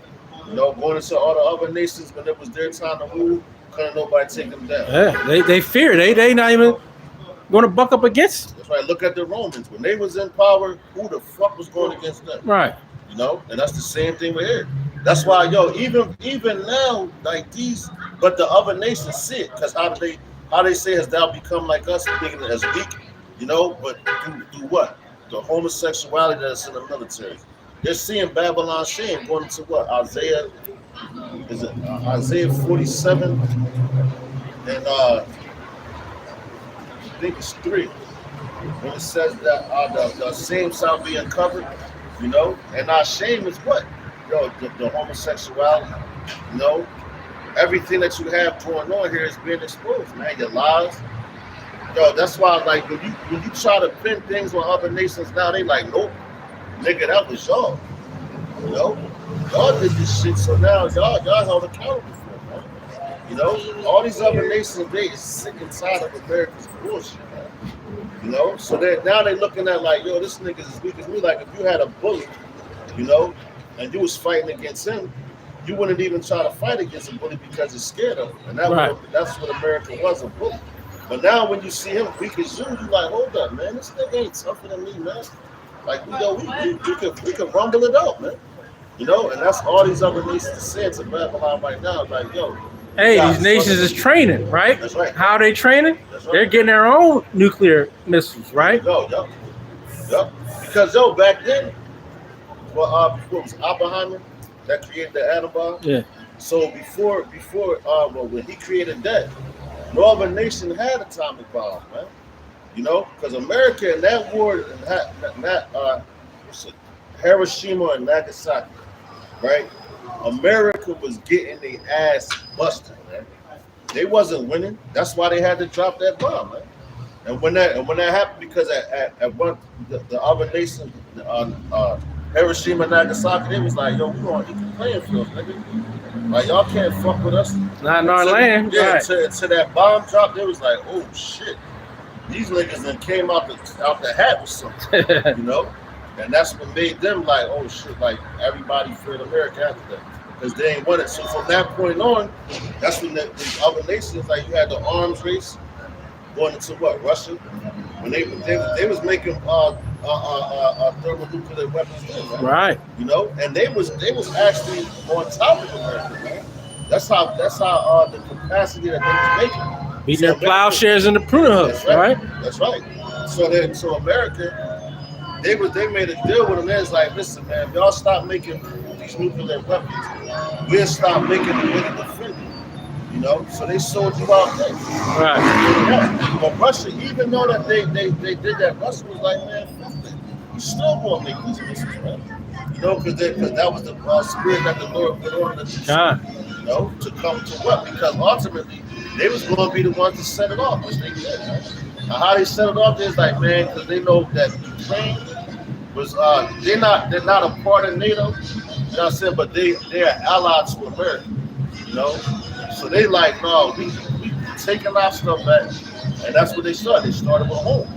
You know, going into all the other nations when it was their time to rule, couldn't nobody take them down. Yeah, they fear. They not even going to buck up against. That's right. Look at the Romans. When they was in power, who the fuck was going against them? Right. You know, and that's the same thing with here. That's why, yo, even now, like these, but the other nations see it, because how they say has thou become like us, thinking as weak, you know, but do what? The homosexuality that's in the military. They're seeing Babylon's shame going into what? Isaiah 47 and I think it's 3. When it says that the same shall be uncovered, you know, and our shame is what? Yo, the homosexuality, you know, everything that you have going on here is being exposed, man. Your lies. Yo, that's why, like, when you try to pin things on other nations now, they like, nope, nigga, that was y'all. You know? Y'all did this shit, so now y'all held accountable for it, man. You know? All these other nations, they is sick and tired of America's bullshit, man. You know? So now they're looking at like, yo, this nigga's as weak as me. Like, if you had a bully, you know, and you was fighting against him, you wouldn't even try to fight against a bully because you're scared of him. And that's what America was, a bully. But now when you see him weak as you like, hold up, man, this nigga ain't tougher than me, man. Like, we can rumble it out, man. You know, and that's all these other nations saying to Babylon right now. Like, yo. Hey, these nations is training, right? That's right. How are they training? That's right. They're getting their own nuclear missiles, right? Yep. Because, yo, back then, what was Oppenheimer that created the atom bomb? Yeah. So before, when he created that, no other nation had atomic bombs, man. You know, because America in that war, Hiroshima and Nagasaki, right? America was getting their ass busted, man. They wasn't winning. That's why they had to drop that bomb, man. And when that happened, because at one the other nation, Hiroshima and Nagasaki, they was like, yo, we on equal playing field, nigga. Like, y'all can't fuck with us. Not in our land. Yeah, right. to that bomb drop, they was like, oh shit. These niggas then came out the hat with something, you know? And that's what made them like, oh shit, like everybody feared America after that. Because they ain't won it. So from that point on, that's when the other nations, like you had the arms race going into what, Russia? When they was making thermonuclear weapons then, right? You know, and they was actually on top of America, man. That's how the capacity that they was making. Beating their plowshares in the pruning hooks, right? That's right. So America, they made a deal with them. It's like, listen, man, if y'all stop making these nuclear weapons, we'll stop making them really defend you. You know, so they sold you out there. Right. Yeah. But Russia, even though that they did that, Russia was like, man, you still gonna make these missiles, man. You know, because that was the spirit that the Lord put on them. You know, to come to what? Because ultimately, they was going to be the ones to set it off, which they did. Right? Now, how they set it off is like, man, because they know that Ukraine was they're not a part of NATO. You know what I'm saying? But they are allied to America. You know, so they like, no, we taking our stuff back, and that's what they started. They started with home.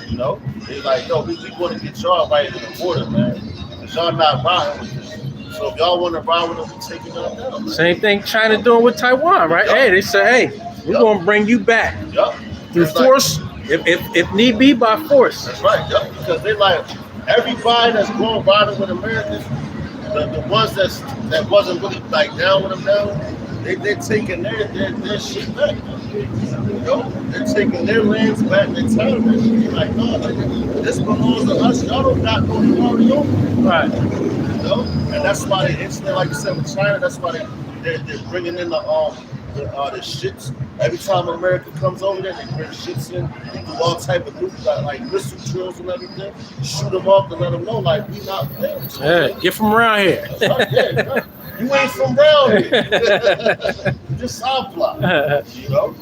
You know, they like, no, we want to get y'all right in the border, man. Because y'all not riding with this. So if y'all want to ride with them, we taking y'all down. Man. Same thing China doing with Taiwan, right? Yep. Hey, they say, hey, we're gonna bring you back through force, if need be, by force. That's right. Yep. Because they like everybody that's going riding with Americans, the ones that wasn't really like down with them down, they're taking their shit back. You know, they're taking their lands back. They're telling that shit. You're like, no, this belongs to us. Y'all don't got no authority over it. Right. You know, and that's why they instantly, like you said, with China, that's why they're bringing in the ships. Every time America comes over there, they bring ships in, they do all type of like missile drills and everything, shoot them off and let them know, like, we not playing. Yeah, get from around here. Like, yeah, you ain't from around here. You just South Block, you know?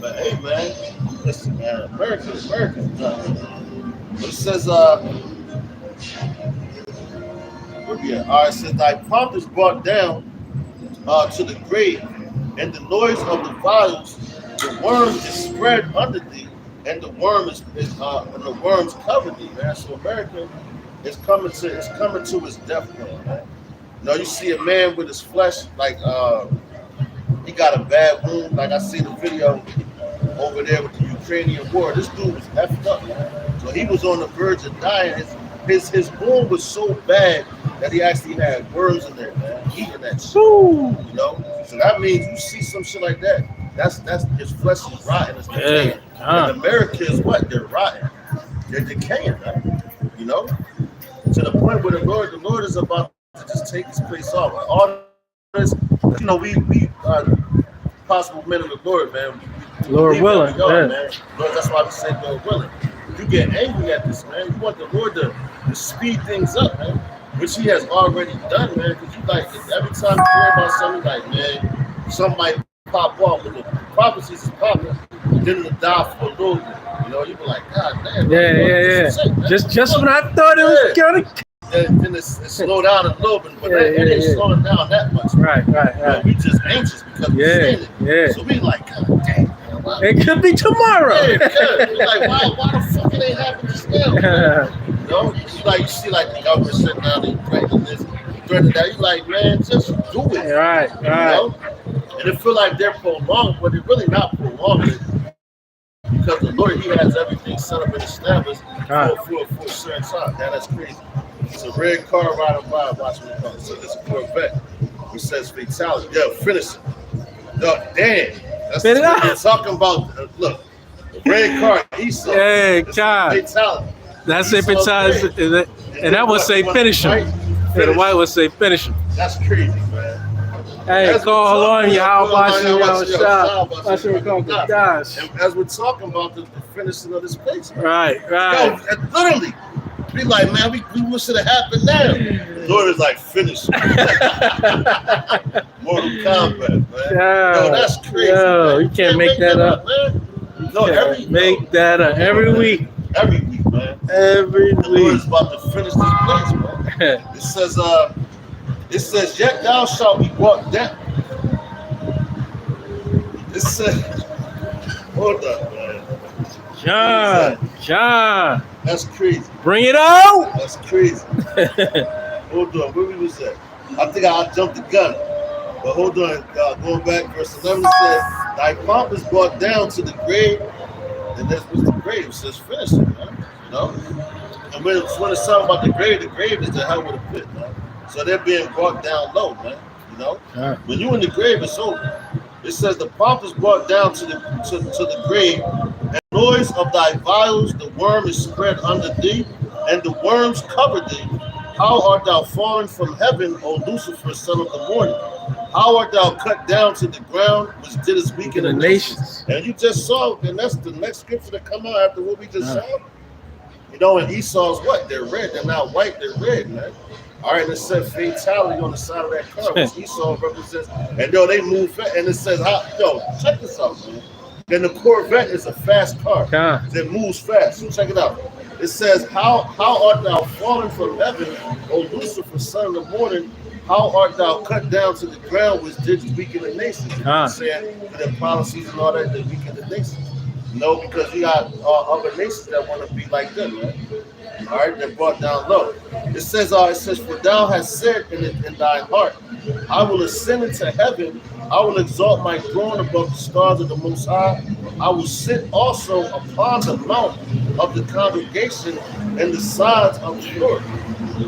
But hey, man, listen, man, America. It says, where we at? All right, it says, thy pomp is brought down to the grave, and the noise of the vials, the worm is spread under thee, and the worm and the worms cover thee, man. So America is coming to his death plan, man. You know, you see a man with his flesh, like he got a bad wound. Like I see the video over there with the Ukrainian war. This dude was effed up, man. So he was on the verge of dying. His wound was so bad that he actually had worms in there, man, eating that shit. Woo. You know, so that means you see some shit like that. That's his flesh is rotten. It's decaying. And America is what? They're rotten. They're decaying, man. You know, to the point where the Lord is about to just take his place off. Like all this, you know, we possible men of the Lord, man. Lord willing, man. Lord, that's why we say Lord willing. You get angry at this, man. You want the Lord to speed things up, man, which he has already done, man. Because you like, every time you hear about something, like, man, something might pop off, but the prophecies is popping, then it'll die for a little bit. You know, you be like, God damn. Yeah. Just when I thought it was gonna. Then it slow down a little bit, but it ain't slowing down that much. Right. You know, we just anxious because we're seeing it. Yeah. So we like, God damn. It could be tomorrow. Yeah, we're like, why the fuck it ain't happening just now? You know, you see like the government sitting down and threatening this, threatening that. You like, man, just do it. Right. You know? And it feel like they're prolonged, but they're really not prolonged it because the Lord, he has everything set up and established for a certain time. Man, that's crazy. It's a red car riding by. Watch what it comes. So it's a Corvette. It says fatality. Yeah, finish it. No, damn. That's what we're talking about. Look, the red car, Esau. Hey, God. Fatality. That's a fatality. And that would say finish him. And the white would say finish him. That's crazy, man. Hey, call on you. How about you? Gosh. And as we're talking about the finishing of this place, man. Right. Yo, literally. Be like, man, we wish it had happened now. The Lord is like, finish. Mortal Kombat, man. Yo, that's crazy. Yo, you can't make that up. Man. Make that up every week. Every week, man. Every week. The Lord is about to finish this place, man. It says, yet thou shalt be brought down. It says, hold up, man. John. That's crazy. Bring it out. That's crazy. Hold on, where we was at? I think I jumped the gun. But hold on, going back, verse 11 says, thy pomp is brought down to the grave. And that's what's the grave. It says, finish it, man. You know? And when it's talking about the grave is the hell with a pit, man. So they're being brought down low, man. You know? When you in the grave, it's over. It says the pomp is brought down to the grave, and noise of thy vials, the worm is spread under thee, and the worms cover thee. How art thou fallen from heaven, O Lucifer, son of the morning? How art thou cut down to the ground, which didst weaken the nations? And you just saw, and that's the next scripture to come out after what we just saw. You know, and Esau's what? They're red. They're not white. They're red, man. All right, it said fatality on the side of that car, which Esau represents. And yo, they move fast, and it says, check this out, man. Then the Corvette is a fast car that moves fast. So check it out. It says, how art thou fallen from heaven, O Lucifer, son of the morning? How art thou cut down to the ground, which didst weaken the nations? Saying for their policies and all that, they weaken the nations. No, because we got other nations that want to be like them, man. All right, they're brought down low. It says, for thou hast said in thine heart, I will ascend into heaven. I will exalt my throne above the stars of the Most High. I will sit also upon the mount of the congregation and the sides of the earth.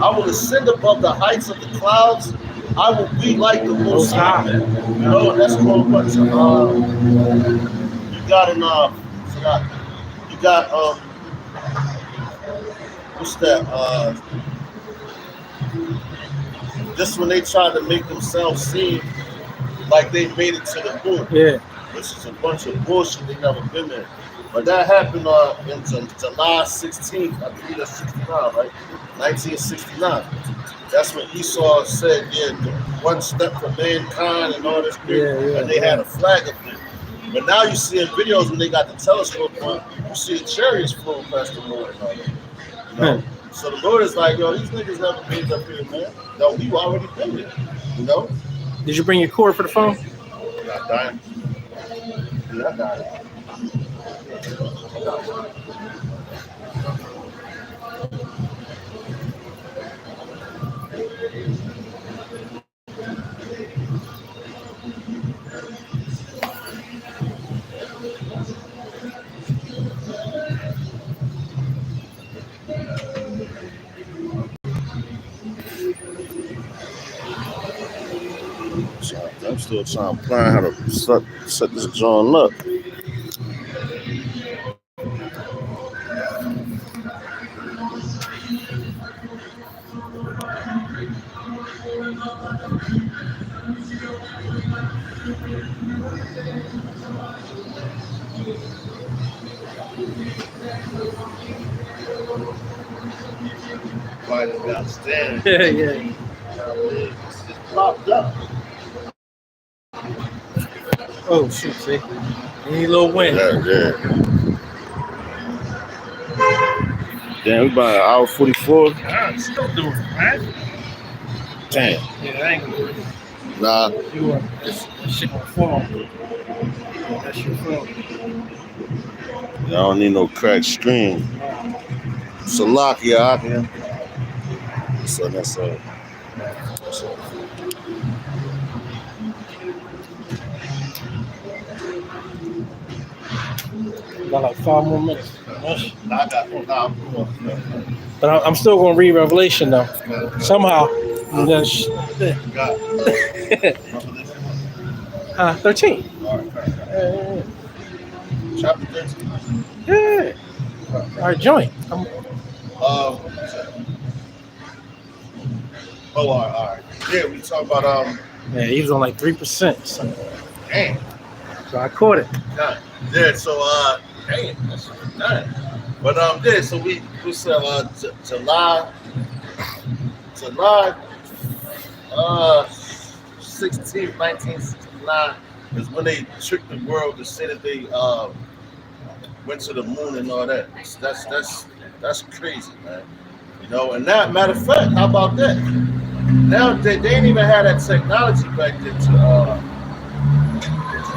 I will ascend above the heights of the clouds. I will be like the Most High. High. You know, and that's called what you got in you got what's that? Just when they try to make themselves seem like they made it to the moon, Yeah. which is a bunch of bullshit. They never been there. But that happened in July 16th, I believe that's 69, right? 1969. That's when Esau said, yeah, one step for mankind and all this shit. Yeah, and they had a flag up there. But now you see in videos when they got the telescope on, you see the chariots flowing past the Lord and all that. You know? So the Lord is like, yo, these niggas never been up here, man. No, we already been there. You know? Did you bring your cord for the phone? Not dying. Yeah, I died. I'm still trying to plan how to set this joint up. Right, understand. Yeah, yeah. It's just popped up. Oh shoot, see? You need a little wind. Yeah. Damn, we about an hour 44. God, still doing it, man. Damn. Yeah, that ain't gonna work. Nah. You are. That shit gonna fall. That's your fault. I don't need no cracked screen. Salakia out here. So that's all. Got like 5 more minutes. Nah, But I'm still gonna read Revelation though. Somehow. And then 13. Yeah. Chapter 13. Yeah. Our joint. All right. Yeah, we talk about Yeah, he was on like 3%. So, damn. so I caught it. God. Yeah, so damn, that's done. But yeah, so we said July 16th, 1969 is when they tricked the world to say that they went to the moon and all that. That's crazy, man. You know, and that matter of fact, how about that? Now they ain't even had that technology back then to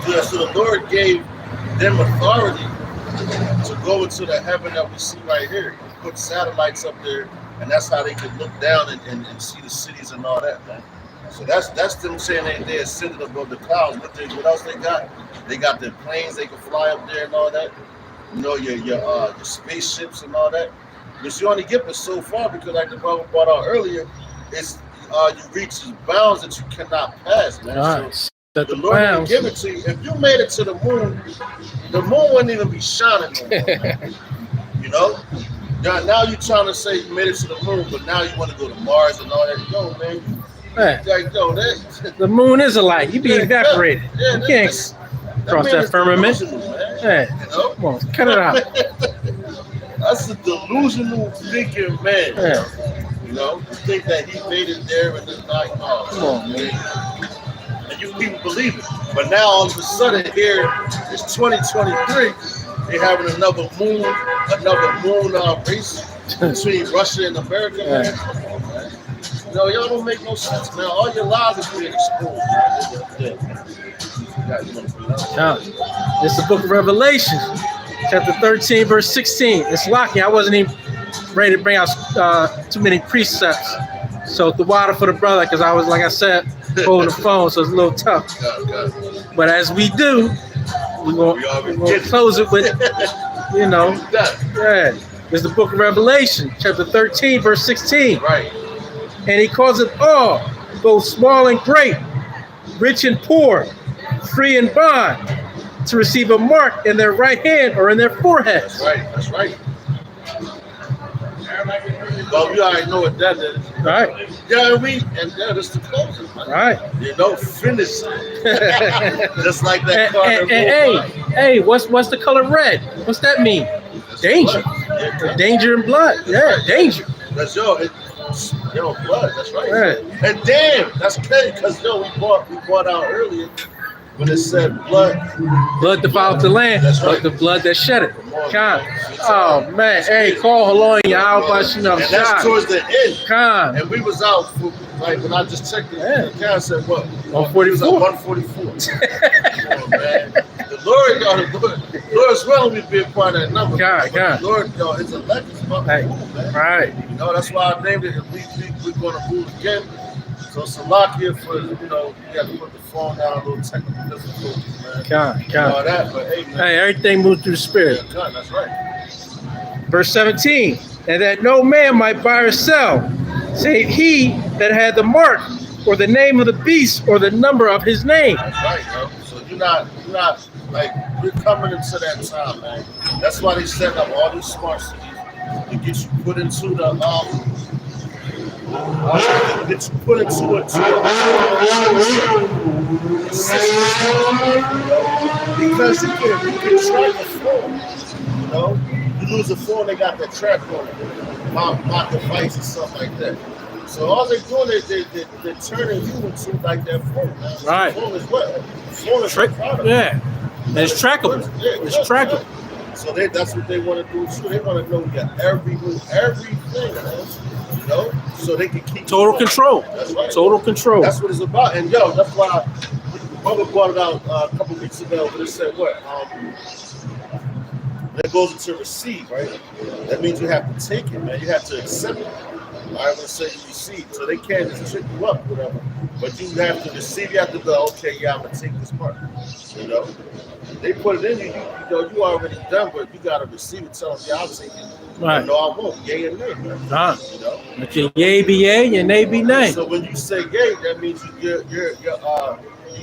do that. So the Lord gave them authority to go into the heaven that we see right here. Put satellites up there, and that's how they could look down and see the cities and all that, man. So that's them saying they ascended above the clouds. What else they got? They got their planes they can fly up there and all that. You know, your spaceships and all that. But you only get this so far because, like the brother brought out earlier, it's you reach these bounds that you cannot pass, man. Nice. So the Lord didn't give it to you. If you made it to the moon wouldn't even be shining no more, man. You know? Now you're trying to say you made it to the moon, but now you want to go to Mars and all that. No, man. Like, no, that The moon is a light. You be evaporated. Yeah, You can't cross that firmament. Yeah. You know? Come on, cut it out. That's a delusional thinking man. Yeah. You know, you think that he made it there and it's like, no. Come on, man. And you people believe it. But now all of a sudden here, it's 2023. They're having another moon race between Russia and America, man. Yeah. Man. No, y'all don't make no sense, man. All your lies are being exposed, man. Now, it's the book of Revelation, chapter 13, verse 16. It's lucky I wasn't even ready to bring out too many precepts. So the water for the brother, because I was, like I said, holding the phone, so it's a little tough. But as we do, we're going to close it with, you know, yeah. It's the book of Revelation, chapter 13, verse 16. Right. And he calls it all both small and great, rich and poor, free and bond, to receive a mark in their right hand or in their foreheads. That's right. That's right. Well, we already know what that is. Right, Yeah, and yeah, that's the closing. Man. right. You don't finish it. Just like that card. Hey, what's the color red? What's that mean? Danger. Yeah, Danger and blood. Yeah, danger. that's blood. That's right. Right. And damn, that's crazy because we brought out earlier when it said blood. Blood defiled the land, That's but right. the blood that shed it. Khan. Oh man, hey, call Halon Yahweh, And that's towards the end. Khan. And we was out for, like, when I just checked the account, I said what? 144. 144. Come on, man. The Lord, Lord's willing me to be a part of that number. God. The Lord, his elect is about to Hey, move, man. right. You know, that's why I named it. And we're going to move again. So Salakia for, you got to put the phone down, a little technical difficulties, man. Khan. All that, but hey, man. Hey, everything moves through the spirit. Yeah, God, that's right. Verse 17, and that no man might buy or sell, save he that had the mark, or the name of the beast, or the number of his name. That's right, yo. So you're not like, we're coming into that time, man. That's why they set up all these smart cities to get you put into the because you can track the phone, you know. You lose a phone, they got that track on it, my device and stuff like that. So all they're doing is they're turning you into like that phone, man. Right. The phone is what? The phone is a product. Yeah, and it's trackable. It's trackable. So that's what they want to do too. They want to know you got everything, man. You know, so they can keep Total control. That's right. Total control. That's what it's about. And yo, that's why Brother brought it out a couple weeks ago. But it said what? That goes into receive, right? That means you have to take it, man. You have to accept it. I would say you receive. So they can't just trick you up, whatever. But you have to receive. You have to go, okay, yeah, I'm gonna take this part. You know, they put it in you. You know, you already done, but you gotta receive it. Tell them, yeah, I'll take it. Right. No, I won't. Yay and nay, man. You know. But your yea be yea, your nay be nay. So when you say yay, that means you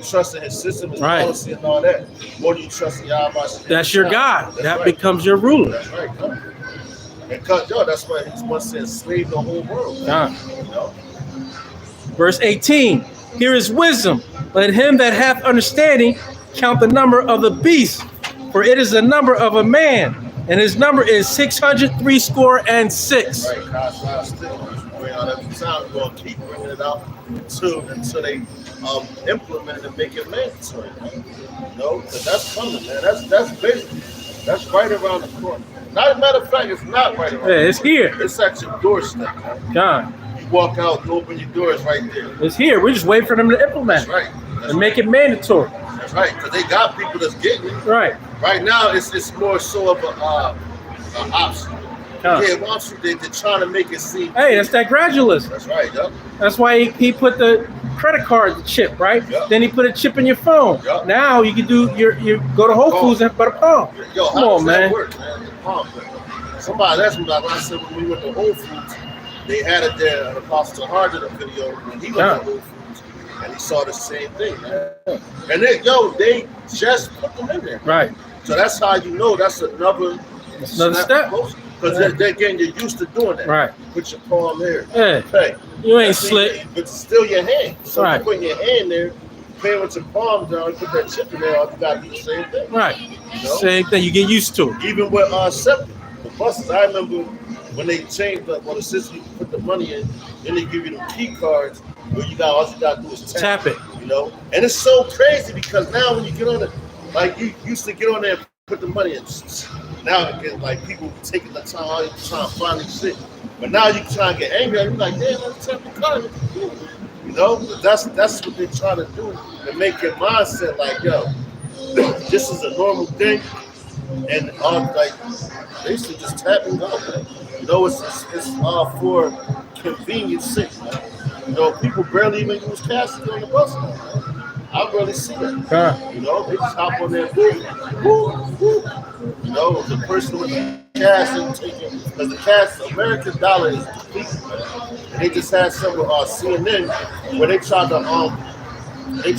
trust in his system, his Right. policy, and all that. More than you trust in Yahweh. That's your God. That's That right. becomes your ruler. That's right. And that's why he's once enslaved the whole world. God. You know. Verse 18, here is wisdom. Let him that hath understanding count the number of the beast, for it is the number of a man, and his number is 666. Right. God, still bring out every time. We're gonna keep bringing it out until they implement it and make it mandatory. Man. You know, because that's coming, man. That's basically right around the corner. Not a matter of fact, it's not right around. Yeah, it's here. It's at your doorstep, man. God, You walk out, you open your doors right there. it's here. We're just waiting for them to implement That's right. it and make it mandatory. That's right, because they got people that's getting it. Right. Right now, it's more so of an option. God. Yeah, once they're trying to make it seem. Hey, that's that gradualism. That's right, yup. That's why he put the credit card chip, right? Yep. Then he put a chip in your phone. Yep. Now you can do you go to Whole Foods and put a palm. Yo, Come how on, does that man. work, man? The palm thing. Somebody asked me about when I said when we went to Whole Foods, they had it there. The Apostle Harden video when he went Yeah. to Whole Foods and he saw the same thing, man. And they just put them in there. Right. So that's how you know that's another step. Because they're getting you used to doing that. Right. Put your palm there. Hey, Hey, you ain't that's it, slick. but it's still your hand. So Right. you put your hand there, playing with your palm down, put that chip in there, you got to do the same thing. Right. You know? Same thing. You get used to it. Even with septic, the buses, I remember when they changed up, when the system you put the money in, then they give you the key cards where all you got to do is Tap it. You know? And it's so crazy because now when you get on it, like you used to get on there and put the money in. Now again, like people taking the time, all you trying to find this shit. But now you try to get angry, you're like, damn, let's tap the card. You know, but that's what they're trying to do to make your mindset like, yo, this is a normal thing, and like they should just tap and go, man. You know, it's for convenience sake, man. You know, people barely even use cash on the bus now, man. I barely see that. You know, they just hop on their booth. Woo, woo. You know, the person with the cash and taking, because the cash, American dollar is depleted, man. And they just had some CNN where they tried to they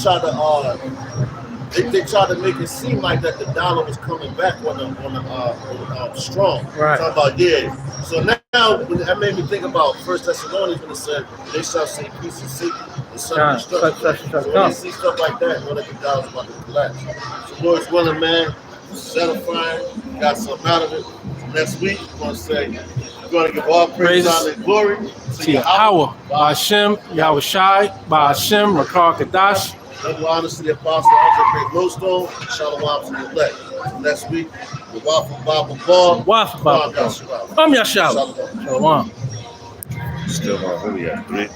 tried to make it seem like that the dollar was coming back on the strong. Right. Talking about So now that made me think about 1 Thessalonians when it said they shall say peace and safety and sudden destruction. So when they see stuff like that, know that the dollar's about to collapse. So Lord's willing, man, satisfying, got something out of it. So next week we're gonna say we're gonna give all praise, honor, and glory to Yahweh, Ba'ashem, Yahweh Shai, Ba'ashem, Rakar Kadash. Double honor to the apostle, Andre Great Millstone, Shalom to the elect. Next week, the Waffle Bible Ball. Waffle Bible Ball. I'm Yahshua. Shalom. Still on, where we at? 3?